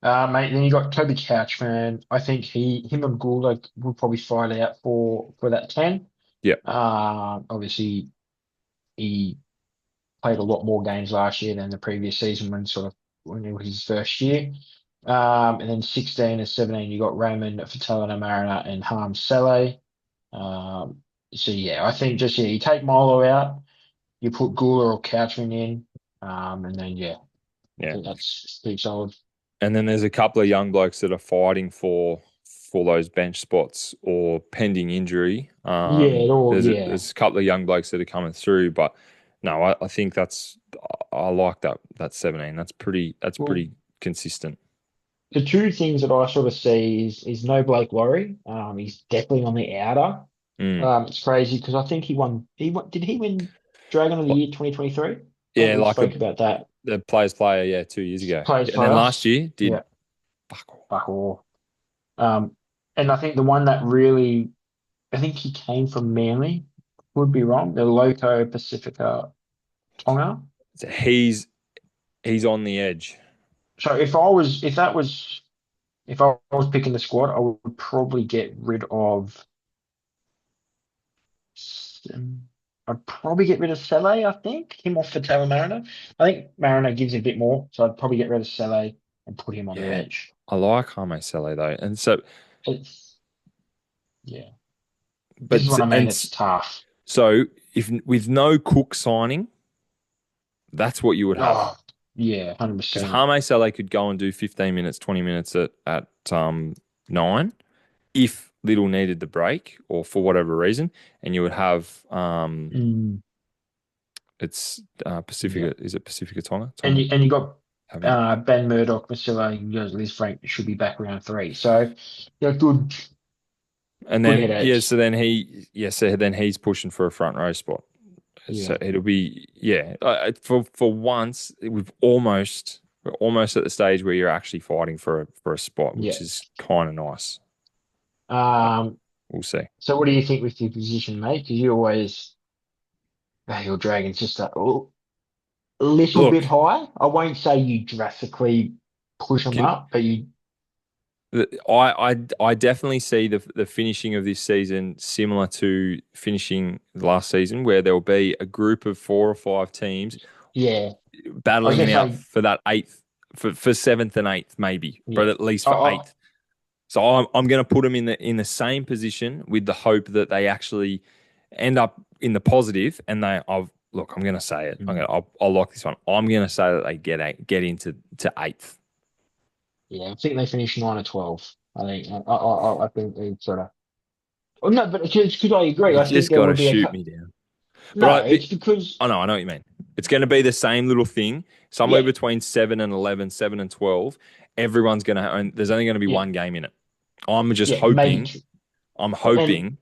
Mate, then you got Toby Couchman. I think him and Gould will probably fight out for that 10. yeah, Obviously he played a lot more games last year than the previous season when it was his first year. And then 16 and 17, you got Raymond Fatala Mariner and Harm Saleh. So yeah, I think just you take Milo out, you put Gula or Couchman in, and then yeah, I yeah. think that's pretty solid. And then there's a couple of young blokes that are fighting for. for those bench spots or pending injury. Yeah, it all, yeah. There's a couple of young blokes that are coming through, but no, I think I like that 17. That's Well, pretty consistent. the two things that I sort of see is no Blake Lowry. He's definitely on the outer. Mm. It's crazy because I think he won. Did he win Dragon of the Year 2023? I think Yeah, we like spoke about that. the players player, yeah, 2 years ago. Players Yeah, and then player. last year did Yeah, fuck all. fuck all. Um, and I think the one that really, I think he came from Manly. Would be wrong. The Loco Pacifica Tonga. So he's on the edge. So if I was picking the squad, I would probably get rid of. I'd probably get rid of Sele, I think. Him off for Taylor Mariner. I think Mariner gives a bit more, so I'd probably get rid of Sele and put him on the Yeah, bench. I like Jaime Sele though, and so It's yeah. This is but what I mean. and It's tough. so if with no Cook signing, that's what you would have. Oh, yeah, Because 100%. Jaime Saleh could go and do 15 minutes, 20 minutes at nine if Little needed the break or for whatever reason, and you would have Mm, it's yeah. Pacifica. Is it Pacifica Tonga? And Tonga? you got Haven't you? Ben Murdoch, Masilla, Liz Frank should be back around three. So yeah, And good then yeah, headaches. so then he's pushing for a front row spot. So Yeah, it'll be yeah. For once, we're almost at the stage where you're actually fighting for a spot, yeah. which is kind of nice. But Um, we'll see. so what do you think with your position, mate? Because you always your Dragons just a little bit Look, high. I won't say you drastically push them can up, but you I definitely see the finishing of this season similar to finishing last season, where there will be a group of 4 or 5 teams yeah. I was battling gonna it out say for that eighth, for seventh and eighth, maybe, but yeah. at least for I eighth. So I'm going to put them in the same position with the hope that they actually end up in the positive, and look. I'm going to say it. mm, I'll lock this one. I'm going to say that they get into to eighth. yeah. I think they finished 9 or 12. I think I think they sort of. Oh, no, but it's because I agree. You I think just there got to would be a shoot cut. me down. But No, it's because I know what you mean. It's going to be the same little thing, somewhere yeah, between 7 and 11, 7 and 12. Everyone's going to, and there's only going to be yeah, one game in it. I'm just yeah, maybe hoping, two. I'm And hoping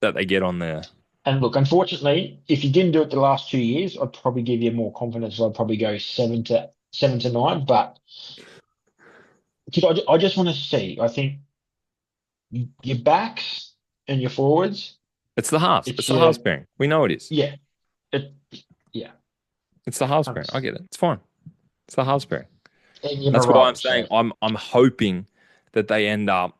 that they get on there. and look, unfortunately, if you didn't do it the last 2 years, I'd probably give you more confidence. I'd probably go 7 to 9. But because I just want to see. I think your backs and your forwards. It's the halves. It's It's the halves your pairing. We know it is. yeah, it yeah, It's the halves pairing. I 100%. get it. It's fine. It's the halves pairing. And your That's why I'm morale. saying So I'm hoping that they end up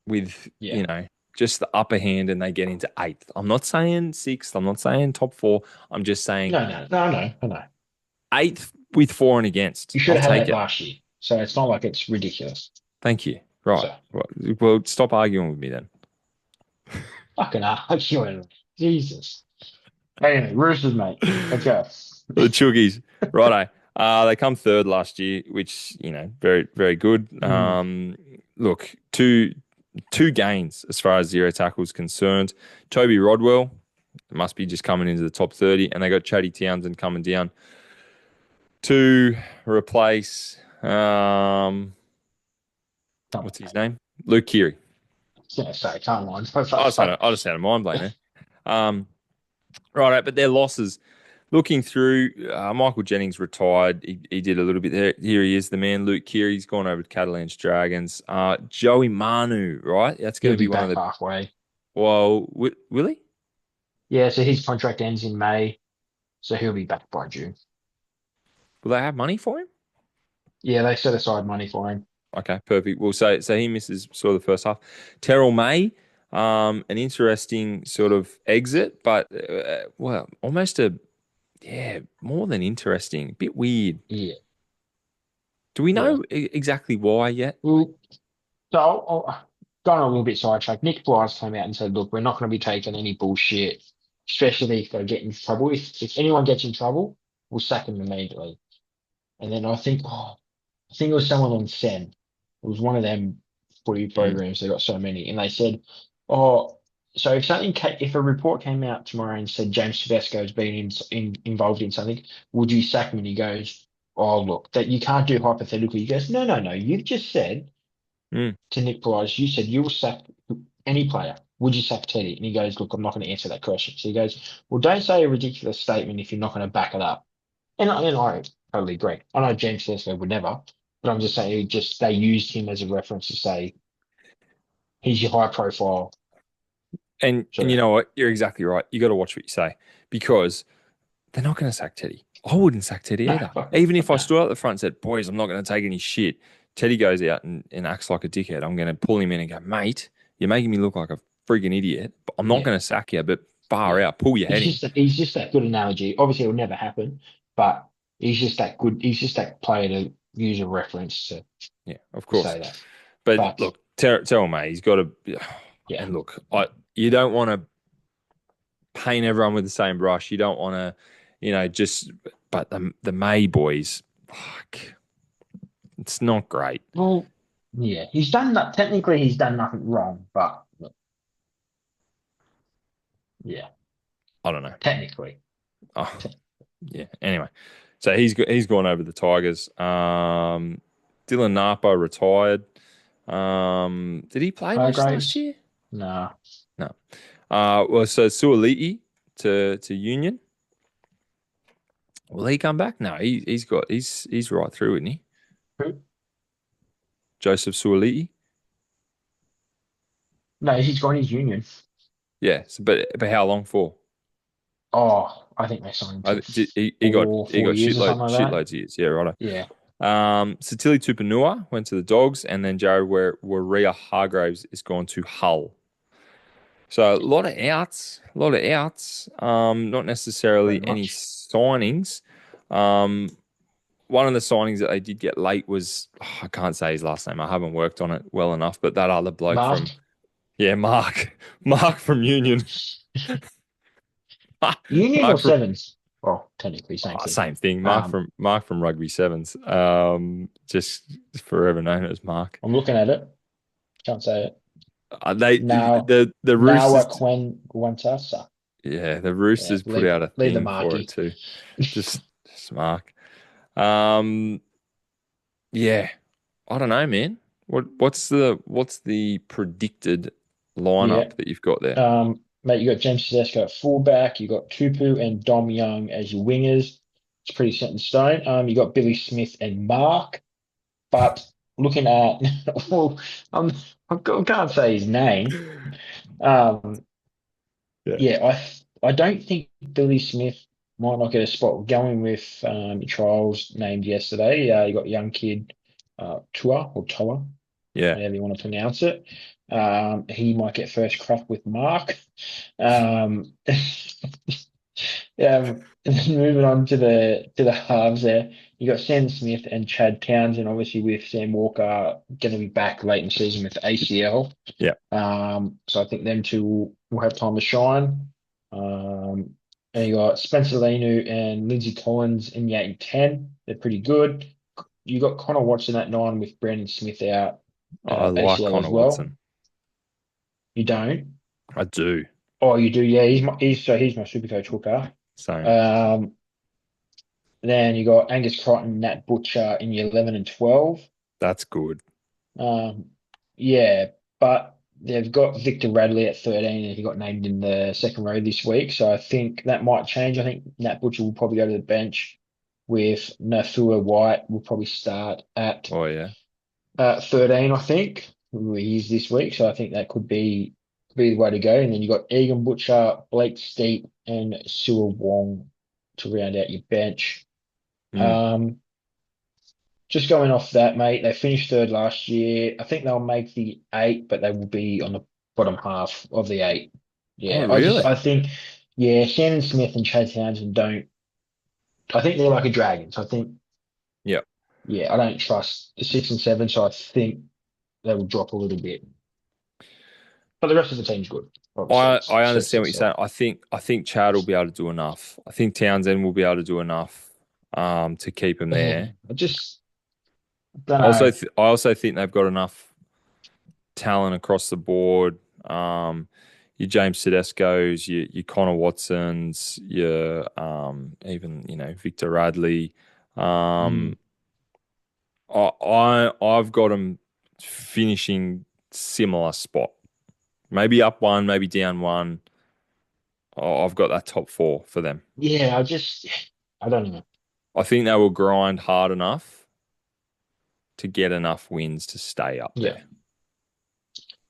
with, yeah, just the upper hand and they get into eighth. I'm not saying sixth. I'm not saying top four. I'm just saying no, I know, I know. eighth with for and against. You should I'll have had take that it. last year, so it's not like it's ridiculous. Thank you. Right. So Well, stop arguing with me then. fucking arguing, Jesus. Anyway, Roosters, mate. Let's go. The Chuggies. Righto. They come third last year, which, very, very good. Mm, Look, two gains as far as zero tackles concerned. Toby Rodwell must be just coming into the top 30, and they got Chatty Townsend coming down to replace come on, what's his mate. name? Luke Keary. I was gonna say, come on. For I fuck's just had sake. a, I just had a mind blank there. Right, but their losses. Looking through, Michael Jennings retired. He did a little bit there. Here he is, the man, Luke Keary's gone over to Catalans Dragons. Joey Manu, right? That's going He'll to be be one of back the. halfway. Well, will he? Yeah, so his contract ends in May, so he'll be back by June. Will they have money for him? Yeah, they set aside money for him. Okay, perfect. Well, so he misses sort of the first half. Terrell May, an interesting sort of exit, but well, almost more than interesting. A bit weird. Yeah, Do we yeah. know exactly why yet? Well, so going a little bit sidetracked. Nick Blythe came out and said, "Look, we're not going to be taking any bullshit, especially if they get in trouble. If anyone gets in trouble, we'll sack them immediately." And then I think it was someone on Sen. It was one of them. footy Mm, programs. They got so many, and they said, "Oh, so if a report came out tomorrow and said James Tedesco has been involved in something, would you sack him?" And he goes, "Oh, look, that you can't do hypothetically." He goes, "No, no, no. You've just said mm. to Nick Price, you said you will sack any player. Would you sack Teddy?" And he goes, "Look, I'm not going to answer that question." So he goes, "Well, don't say a ridiculous statement if you're not going to back it up." And I totally agree. I know James Tedesco would never, but I'm just saying, they used him as a reference to say he's your high profile And sort you of know what? You're exactly right. You got to watch what you say because they're not going to sack Teddy. I wouldn't sack Teddy no, either. fuck, Even fuck if I no. stood up the front and said, "Boys, I'm not going to take any shit." Teddy goes out and acts like a dickhead. I'm going to pull him in and go, "Mate, you're making me look like a freaking idiot. But I'm not Yeah, going to sack you, but far yeah. out, pull your head in." He's just that good analogy. Obviously, it will never happen, but he's just that good. He's just that player to use a reference Yeah, of to course. say that. But But look, tell mate, he's got to. yeah, And look, you don't want to paint everyone with the same brush. You don't want to, just. But the May boys, fuck, it's not great. well, yeah, he's done that. Technically, he's done nothing wrong, but yeah, I don't know. technically. Oh, yeah. Anyway, so he's gone over the Tigers. Dylan Napa retired. Did he play much last Hargraves, year? no. No. Well, so Suoliti to Union. Will he come back? No, he's right through, isn't he? Who? Joseph Suoliti. No, he's gone his union. Yeah. So, but how long for? Oh, I think they signed him to He got four he four got years or something like that. shitloads of years. Yeah, right. Yeah, Satili Tupanua went to the Dogs, and then Jared Waria Hargraves is gone to Hull. So a lot of outs, a lot of outs. Not very necessarily any much. signings. Um, one of the signings that they did get late was I can't say his last name. I haven't worked on it well enough, but that other bloke Mark, from Mark, Mark from Union, union or Mark from sevens? Well, technically same thing. same thing. Um, Mark from Rugby Sevens. Just forever known as Mark. I'm looking at it. Can't say it They now. the Now Roosters. at Quen Guantasa. Yeah, the Yeah, Roosters put out a leave the thing for it marquee. too. Just Mark. Um, yeah, I don't know, man. What's the predicted Yeah. lineup that you've got there? Mate, you got James Tedesco at fullback. You got Tupu and Dom Young as your wingers. It's pretty set in stone. You got Billy Smith and Mark. But looking at, well, um, I can't say his name. Um, Yeah. yeah, I don't think Billy Smith might not get a spot. Going with trials named yesterday. You got young kid Tua or Toa, Yeah. however you want to pronounce it. He might get first crack with Mark. Um, and then moving on to the halves there, you got Sam Smith and Chad Townsend, obviously with Sam Walker going to be back late in the season with ACL. Yeah. So I think them two will have time to shine. Um, and you got Spencer Lenu and Lindsay Collins in the 8 and 10. They're pretty good. You got Connor Watson at 9 with Brandon Smith out I like ACL as Connor well. Watson. You don't? I do. Oh, you do? Yeah, he's my super coach hooker. Same. Um, then you got Angus Crichton, Nat Butcher in year 11 and 12. That's good. Um, yeah, but they've got Victor Radley at 13 and he got named in the second row this week. So I think that might change. I think Nat Butcher will probably go to the bench with Nafua White will probably start at Oh yeah. 13, I think, who he is this week. So I think that could be the way to go. And then you got Egan Butcher, Blake Steep, and Sua Wong to round out your bench. Mm. Um, just going off that, mate, they finished third last year. I think they'll make the eight, but they will be on the bottom half of the eight. Oh Yeah, I really? think, yeah, Shannon Smith and Chad Townsend don't. I think they're like a dragon. So I think, Yeah. yeah, I don't trust the 6 and 7. So I think they will drop a little bit. But the rest of the team's good. Obviously, I it I speaks for understand what you're itself. saying. I think Chad will be able to do enough. I think Townsend will be able to do enough to keep him there. I just don't know. I also think they've got enough. talent across the board. Your James Tedesco's, your Connor Watsons, your even Victor Radley. Mm. Um, I've got them finishing similar spot, maybe up one, maybe down one. I've got that top four for them. Yeah, I don't know. I think they will grind hard enough to get enough wins to stay up Yeah, there.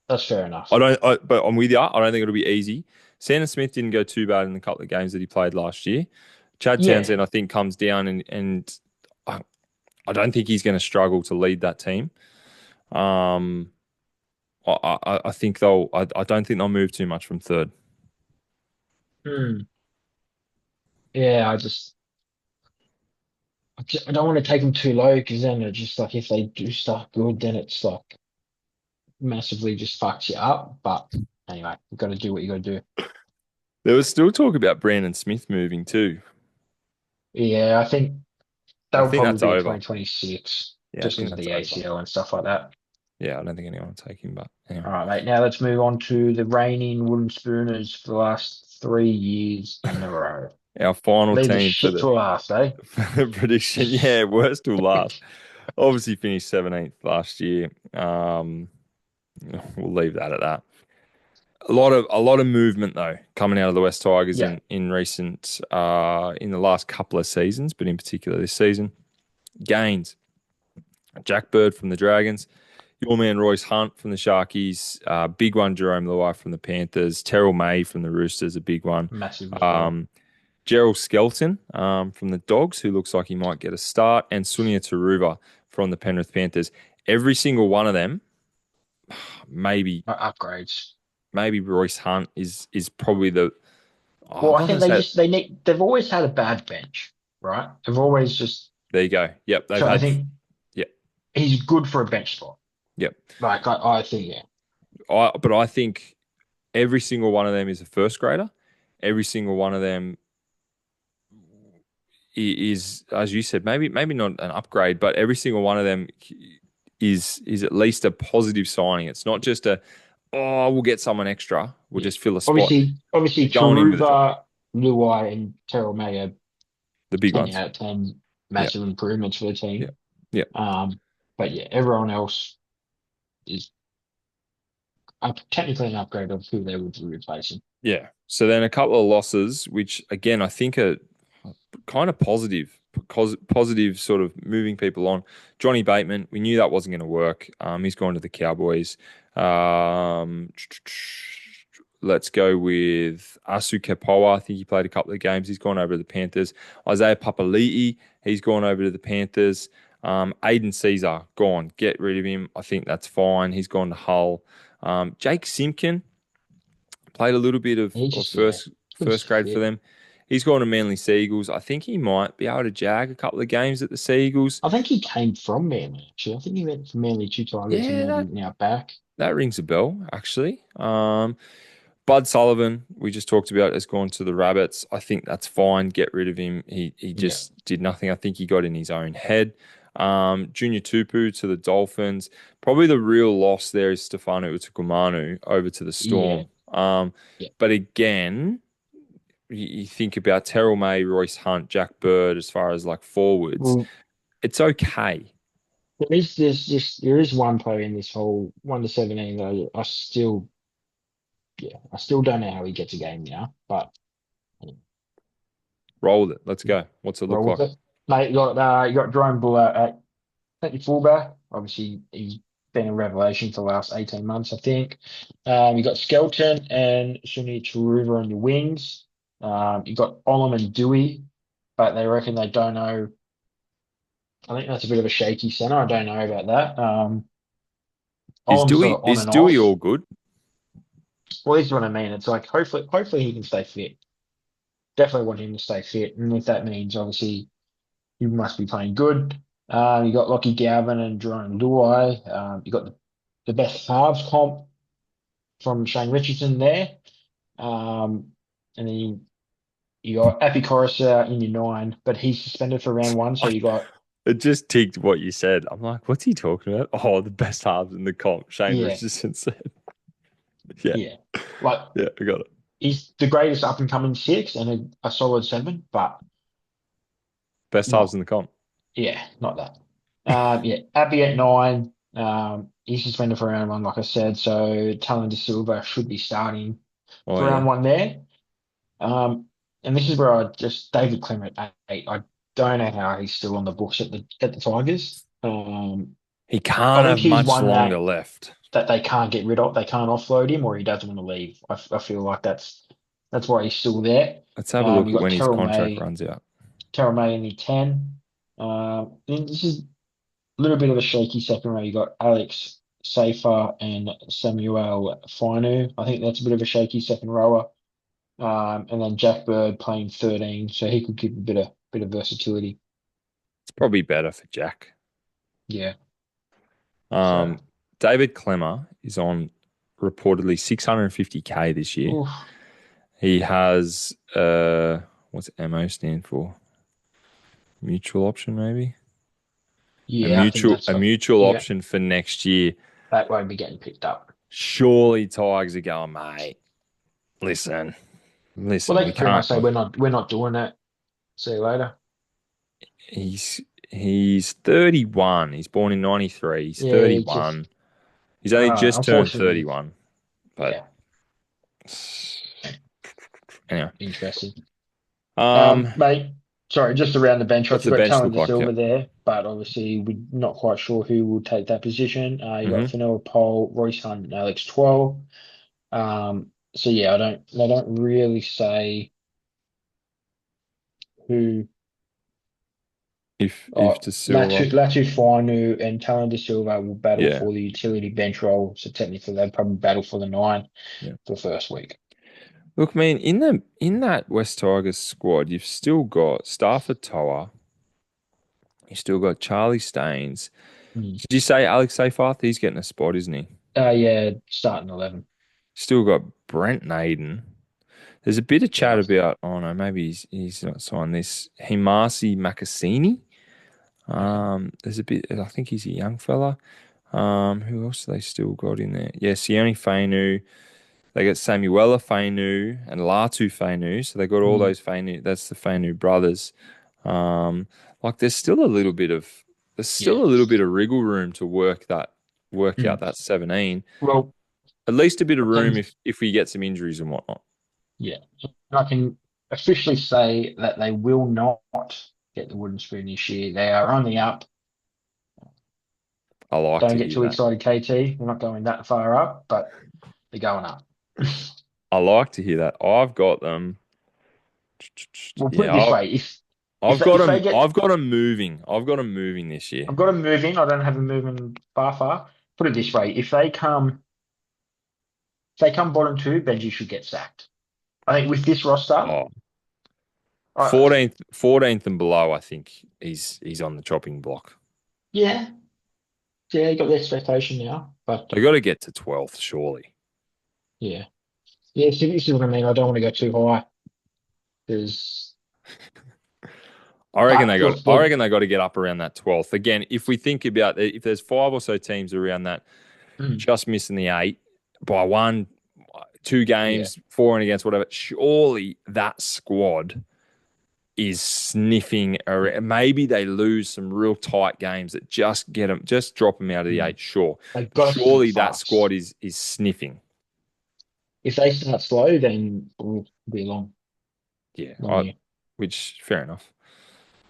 that's fair enough. But I'm with you. I don't think it'll be easy. Sandon Smith didn't go too bad in the couple of games that he played last year. Chad Yeah. Townsend, I think, comes down and I, I don't think he's going to struggle to lead that team. Um, I think they'll. I don't think they'll move too much from third. Mm. Yeah, I don't want to take them too low because then it's just like if they do stuff good, then it's like massively just fucks you up. But anyway, you've got to do what you got to do. There was still talk about Brandon Smith moving too. Yeah, I think I that'll think probably that's be a over. 2026 Yeah, I just think because of that's the over. ACL and stuff like that. Yeah, I don't think anyone will take him. But anyway, All right, mate. Now let's move on to the reigning wooden spooners for the last 3 years in a row. our final Leave the team for shit the to last, eh? for the prediction. Yeah, worst will last. Obviously finished 17th last year. We'll leave that at that. A lot of movement though coming out of the West Tigers Yeah, in recent in the last couple of seasons, but in particular this season. Gains. Jack Bird from the Dragons, your man Royce Hunt from the Sharkies, big one Jerome Luai from the Panthers, Terrell May from the Roosters, a big one. massive as well. Um, Gerald Skelton from the Dogs, who looks like he might get a start, and Sunia Taruva from the Penrith Panthers. Every single one of them, maybe Upgrades. maybe Royce Hunt is probably the. Well, I'm I not going think to say. they've always had a bad bench, right? They've always just There you go. Yep, they've so I had. think Yep, he's good for a bench spot. yep. Like I think yeah. But I think every single one of them is a first grader. Every single one of them is, as you said, maybe not an upgrade, but every single one of them is at least a positive signing. It's not just a we'll get someone extra, we'll Yeah. just fill a spot. Obviously They're going in with a job. Taruva, Luai, and Terrell May are The big 10 ones. out of 10 Yeah, massive improvements for the yeah, team. yeah, But yeah, everyone else is technically an upgrade of who they would be replacing. yeah. So then a couple of losses, which again I think are kind of positive, positive sort of moving people on. Johnny Bateman, we knew that wasn't going to work. He's gone to the Cowboys. Um, let's go with Asu Kepoa. I think he played a couple of games. He's gone over to the Panthers. Isaiah Papali'i, he's gone over to the Panthers. Aiden Caesar, gone. Get rid of him. I think that's fine. He's gone to Hull. Jake Simpkin, played a little bit He's of just, yeah, good first grade for fit. them. He's gone to Manly Seagulls. I think he might be able to jag a couple of games at the Seagulls. I think he came from Manly, actually. I think he went from Manly to Tigers and Yeah, maybe that now back. that rings a bell actually. Bud Sullivan, we just talked about, has gone to the Rabbits. I think that's fine. Get rid of him. He Yeah. just did nothing. I think he got in his own head. Junior Tupu to the Dolphins. Probably the real loss there is Stefano Utokumanu over to the Yeah. Storm. Yeah. But again, you think about Terrell May, Royce Hunt, Jack Bird, as far as like forwards, Well, it's okay. there is one player in this whole 1 to 17 though. I still don't know how he gets a game now, but Roll with it. Let's go. What's it look roll with like? it. Mate, you got Jerome Buller at your fullback. Obviously, he's been a revelation for the last 18 months, I think. You got Skelton and Suni Taruva on your wings. You got Olam and Dewey, but they reckon they don't know. I think that's a bit of a shaky center. I don't know about that. Olam's got it on Is and Dewey off. all good? Well, this is what I mean. It's like hopefully he can stay fit. Definitely want him to stay fit, and if that means obviously he must be playing good. You got Lockie Galvin and Jerome Luai. You got the best halves comp from Shane Richardson there. And then you got Appy Coruscant in your nine, but he's suspended for round one. So I, you got it just ticked what you said. I'm like, what's he talking about? Oh, the best halves in the comp. Shane Yeah, Richardson said. Yeah, yeah. Like yeah, I got it. he's the greatest up and coming six and a solid seven, but Best halves not in the comp. yeah, not that. Yeah, Abbey at nine. He's suspended for round one, like I said. So Talon De Silva should be starting Oh for round yeah. one there. Um, and this is where I just David Clement at eight. I don't know how he's still on the books at the Tigers. He I can't think have he's much one longer left. that they can't get rid of. They can't offload him, or he doesn't want to leave. I feel like that's why he's still there. Let's have a look You at got when his contract runs out. Terrell May in the 10. And this is a little bit of a shaky second row. You got Alex Safer and Samuel Finu. I think that's a bit of a shaky second rower. And then Jack Bird playing 13, so he could give a bit of versatility. It's probably better for Jack. Yeah. So, Um, David Clemmer is on reportedly 650K this year. oof. He has what's MO stand for? Mutual option, maybe? A Yeah, I think mutual that's a what. mutual Yeah, option for next year. that won't be getting picked up. Surely Tigers are going, mate. Listen, Well, listen, they we could pretty much can't. say we're not doing it. See you later. He's he's 31. He's born in 93. He's Yeah, just 31. He's only just turned unfortunately, 31. But yeah, anyway. interesting. Um, Mate, sorry, just around the bench, what's you've the got bench Talon look De like? Silva Yep. there, but obviously we're not quite sure who will take that position. You got Mm-hmm. Fanua Pole, Royce Hunt, and Alex 12. So yeah, they don't really say who. If to Silva. Latu Fainu and Talon De Silva will battle Yeah. for the utility bench role. So technically, they'd probably battle for the nine Yeah. for the first week. Look, man, in that West Tigers squad, you've still got Stafford Toa, you've still got Charlie Staines. Hmm. Did you say Alex Seyfarth? He's getting a spot, isn't he? Yeah, starting 11. Still got Brent Naden. There's a bit of Yeah, chat about, oh no, maybe he's not signed this. Himasi Makasini. okay. There's a bit, I think he's a young fella. Who else have they still got in there? Yeah, Sione Fainu. They got Samuela Fainu and Latu Fainu. So they got all Hmm. those Fainu. That's the Fainu brothers. Um, like there's still Yeah. a little bit of wriggle room to work Hmm. out that 17. Well, At least a bit of I can room if we get some injuries and whatnot. Yeah, I can officially say that they will not get the wooden spoon this year. They are on the up. I like Don't to get hear too that. excited, KT. We're not going that far up, but they're going up. I like to hear that. I've got them. We'll put it Yeah, this way: I've got if they them. get, I've got them moving. I've got them moving this year. I've got them moving. I don't have them moving far. Put it this way: if they come bottom two, Benji should get sacked. I think with this roster, Oh, uh, 14th and below, I think he's on the chopping block. yeah, yeah, you got the expectation now, but They got to get to 12th, surely. yeah, yeah. So this is what I mean. I don't want to go too high because, but look, I reckon they got to get up around that 12th. Again, if we think about it, if there's five or so teams around that mm, just missing the eight by one, two yeah. games, for and against, whatever, surely that squad is sniffing around. Maybe they lose some real tight games that just drop them out of the Mm. eight, sure. They've got to Surely start that squad fast. is sniffing. If they start slow, then it'll be a Yeah, long year. which fair enough.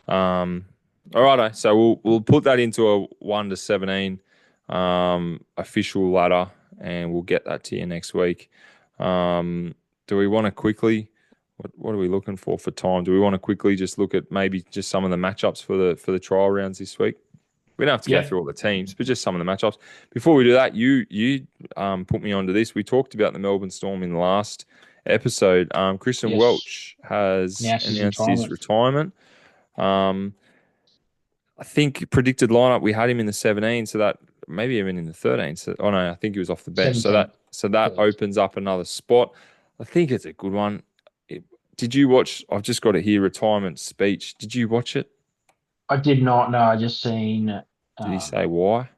All right, so we'll put that into a 1 to 17 official ladder, and we'll get that to you next week. Do we want to quickly? What are we looking for time? Do we want to quickly just look at maybe just some of the matchups for the trial rounds this week? We don't have to go Yeah. through all the teams, but just some of the matchups. Before we do that, you put me onto this. We talked about the Melbourne Storm in the last episode. Christian Yes. Welch has Announced his announced his retirement. retirement. Um, I think predicted lineup we had him in the 17, so that maybe even in the 13. So, oh no, I think he was off the bench. 17. So that Correct. opens up another spot. I think it's a good one. Did you watch? I've just got it here. Retirement speech. Did you watch it? I did not know. I just seen Did he um say why?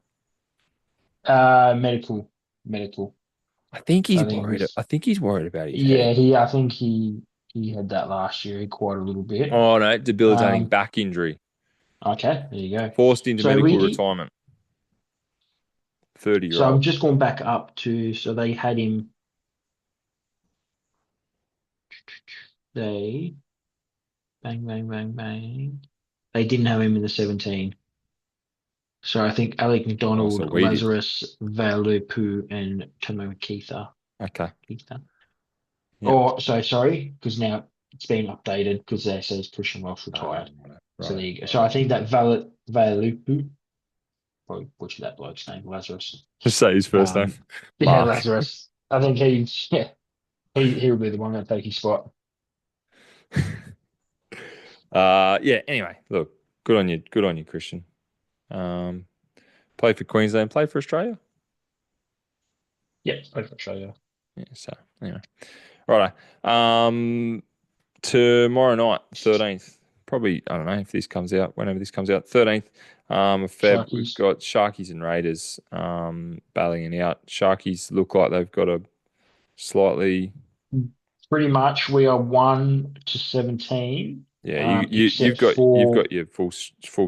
medical medical. I think So he's I think worried. with I think he's worried about his yeah, head. he I think he had that last year quite a little bit. Oh no, debilitating Um, back injury. okay, there you go. Forced into So medical we retirement. 30-year so I'm old. just going back up to so they had him they bang bang bang bang. They didn't have him in the 17. So I think Alec Oh, so McDonald, we did. Lazarus, Valupu, and Tomo Keitha. Okay. Keitha. Yep. Or so sorry, because now it's been updated because they says Christian Welsh Ah, retired. So there right. you go. So Right. I think that Valupu, probably butchered that bloke's name, Lazarus. Just say his first name. Um, yeah, Mark. Lazarus. I think he's yeah, he'll be the one that take his spot. Yeah, anyway, look, good on you. Good on you, Christian. Um, play for Queensland, play for Australia. Yeah, both Australia. Yeah, so anyway. Right. Tomorrow night, 13th. Probably, I don't know if this comes out, whenever this comes out, 13th of Feb, we've Sharkies. got Sharkies and Raiders battling it out. Sharkies look like they've got a slightly, Pretty much we are 1 to 17, yeah, except you've for got your full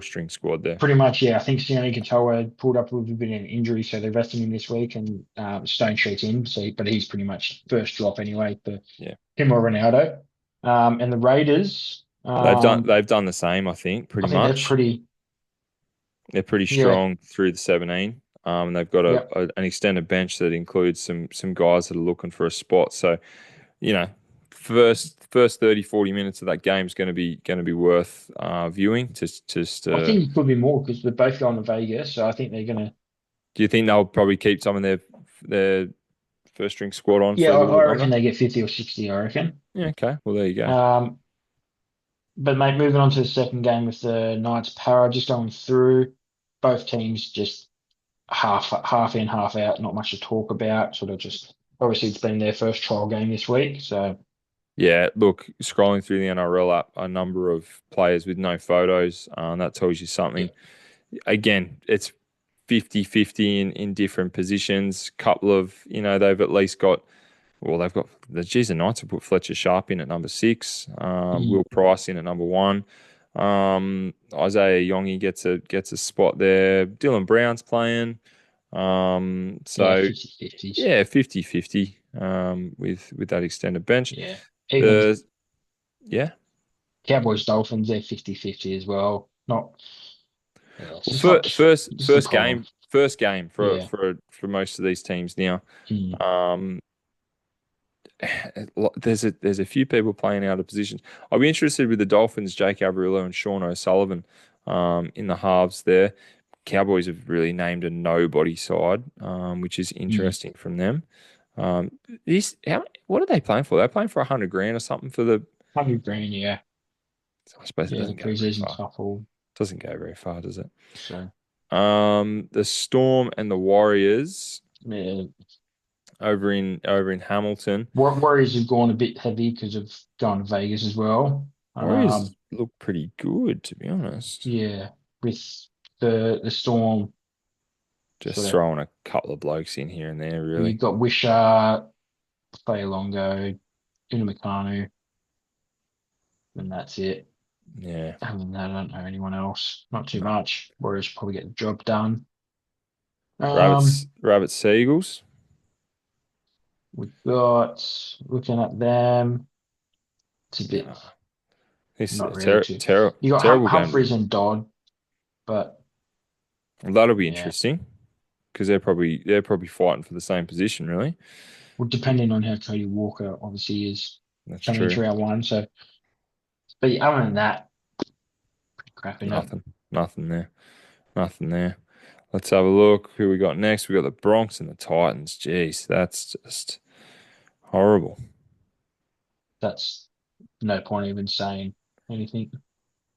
string squad there. pretty much, yeah. I think Sione Katoa pulled up a little bit of an injury, so they're resting him this week, and Stone Street's in. So, but he's pretty much first drop anyway for Yeah. him or Ronaldo. And the Raiders, They've done the same, I think, I pretty think they're much. pretty, They're pretty yeah, strong through the 17. And they've got yeah. an extended bench that includes some guys that are looking for a spot. So, you know, first 30, 40 minutes of that game is going to be worth viewing. Just I think it could be more because they're both going to Vegas, so I think they're gonna. do you think they'll probably keep some of their first string squad on Yeah, for a little I bit reckon longer? they get 50 or 60. I reckon. Yeah, okay. Well, there you go. Um, But mate, moving on to the second game with the Knights Para, just going through both teams, just half in, half out, not much to talk about. Sort of just obviously it's been their first trial game this week, so Yeah, look, scrolling through the NRL app, a number of players with no photos, that tells you yeah, something. Again, it's 50-50 in different positions. Couple of, they've at least got, well, they've got the Knights have put Fletcher Sharp in at number six, mm, Will Price in at number one. Isaiah Yongi gets a spot there. Dylan Brown's playing. yeah, So 50-50s. yeah, 50-50 with that extended bench. Yeah, even The yeah. Cowboys Dolphins, they're 50-50 as well. Not yeah, it's Well, just not. This is the first problem. game, first game for Yeah, for most of these teams now. mm, Um, there's a few people playing out of positions. I'll be interested with the Dolphins, Jake Averillo and Sean O'Sullivan, in the halves there. Cowboys have really named a nobody side, which is mm, interesting from them. Um, what are they playing for? They're playing for 100 grand or something for the. 100 grand. Yeah, I suppose it yeah, the doesn't go very preseason far. stuff all. Doesn't go very far, does it? So The Storm and the Warriors yeah, over in Hamilton. Warriors have gone a bit heavy because of going to Vegas as well. Warriors look pretty good, to be honest. Yeah, with the Storm, Just sort of, throwing a couple of blokes in here and there, we've really. got Wishart, Longo, Inamikanu, and that's it. Yeah. Other than that, I don't know anyone else. Not too No. much. Warriors probably get the job done. Rabbits, Um, Rabbits, Seagulls. we've got looking at them. It's a bit Yeah. This is not a really too. You got terrible game to Humphreys be. and Dodd, but Well, that'll be yeah. interesting because they're probably fighting for the same position, really. Well, depending on how Cody Walker obviously is That's coming true. into round one. So, but yeah, other than that, crap in it. Nothing. Nothing there. Nothing there. Let's have a look. Who we got next? We got the Bronx and the Titans. Jeez, that's just horrible. That's no point even saying anything.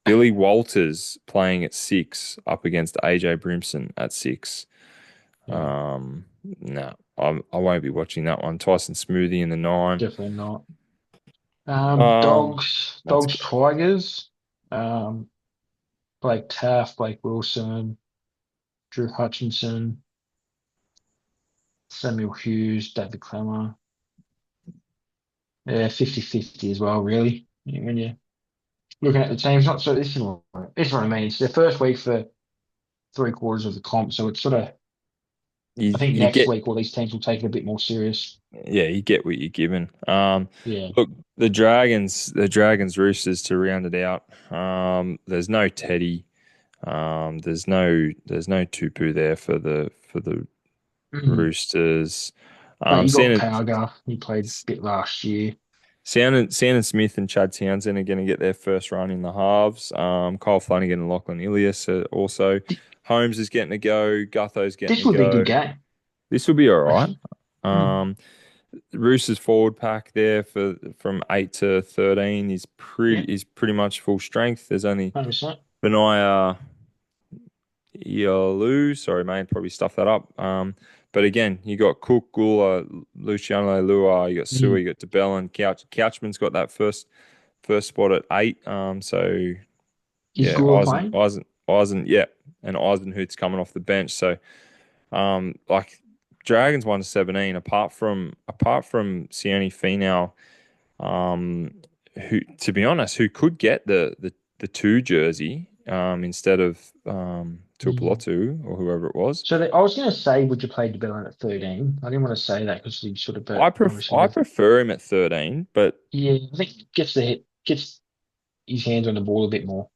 Billy Walters playing at six up against AJ Brimson at six. Yeah, No, I won't be watching that one. Tyson Smoothie in the nine. definitely not. Um, Dogs, let's go. Tigers. Um, Blake Taft, Blake Wilson, Drew Hutchinson, Samuel Hughes, David Clemmer. Yeah, 50-50 as well, really. When you're looking at the teams, not so this is what I mean. It's their first week for three-quarters of the comp, so it's sort of I think You next get week all these teams will take it a bit more serious. yeah, you get what you're given. Yeah. Look, the Dragons Roosters to round it out. There's no Teddy. There's no Tupu there for the Mhm. Roosters. But you got Sandon, Power. He played a bit last year. Sandon Smith and Chad Townsend are going to get their first run in the halves. Kyle Flanagan and Lachlan Ilias are also. Th- Holmes is getting to go. Gutho's getting This to would be a good go. game, This will be all right. actually. Mm. Um, Roosters forward pack there for from 8 to 13 Yeah, is pretty much full strength. There's only 100%. Benaya Iolu. Sorry, mate, probably stuffed that up. But again, you got Cook, Gula, Luciano Lua, you got Sui, Mm. you got DeBellin, Couchman's got that first spot at 8. So Is yeah, Gore playing? Yeah, and Eisenhuth's coming off the bench. So like Dragons 1 to 17. Apart from Sione Finau, um, who to be honest, who could get the two jersey instead of Mm. Tuipulotu or whoever it was. I was going to say, would you play DeBellin at 13? I didn't want to say that because he sort of, but obviously, I prefer him at 13, but yeah, I think gets his hands on the ball a bit more.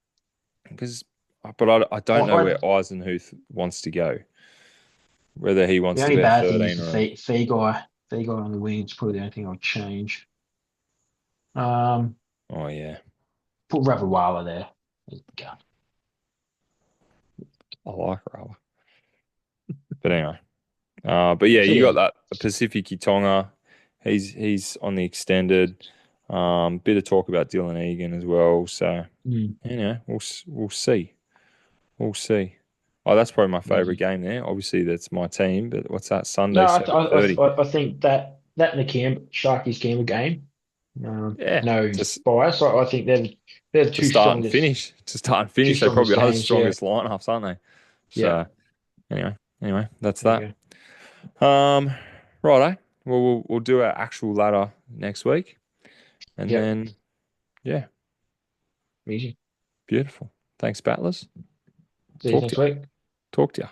because I don't know where Eisenhuth wants to go. Whether he The wants to only be a bad thing is 13 the or a fee guy on the wing. It's probably the only thing I'll change. Um, oh yeah, put Ravawala there. Go. I like Rala. But anyway. But yeah, So you got yeah, that Pacific Tonga. He's on the extended. Bit of talk about Dylan Egan as well. So mm, we'll see. We'll see. Oh, that's probably my favorite easy. game there. Obviously, that's my team. But what's that? No, Sunday 7:30. I think that and the Sharkies Canberra game. Yeah, No just bias. I think they're the to two start and strongest finish. To start and two finish, they strongest probably are the games. Yeah, strongest lineups, aren't they? yeah. So that's There that. you Um, righto. Well, we'll do our actual ladder next week, go. and Yep, then yeah, easy. beautiful. Thanks, Battlers. See you Talk to next you. week. Talk to you.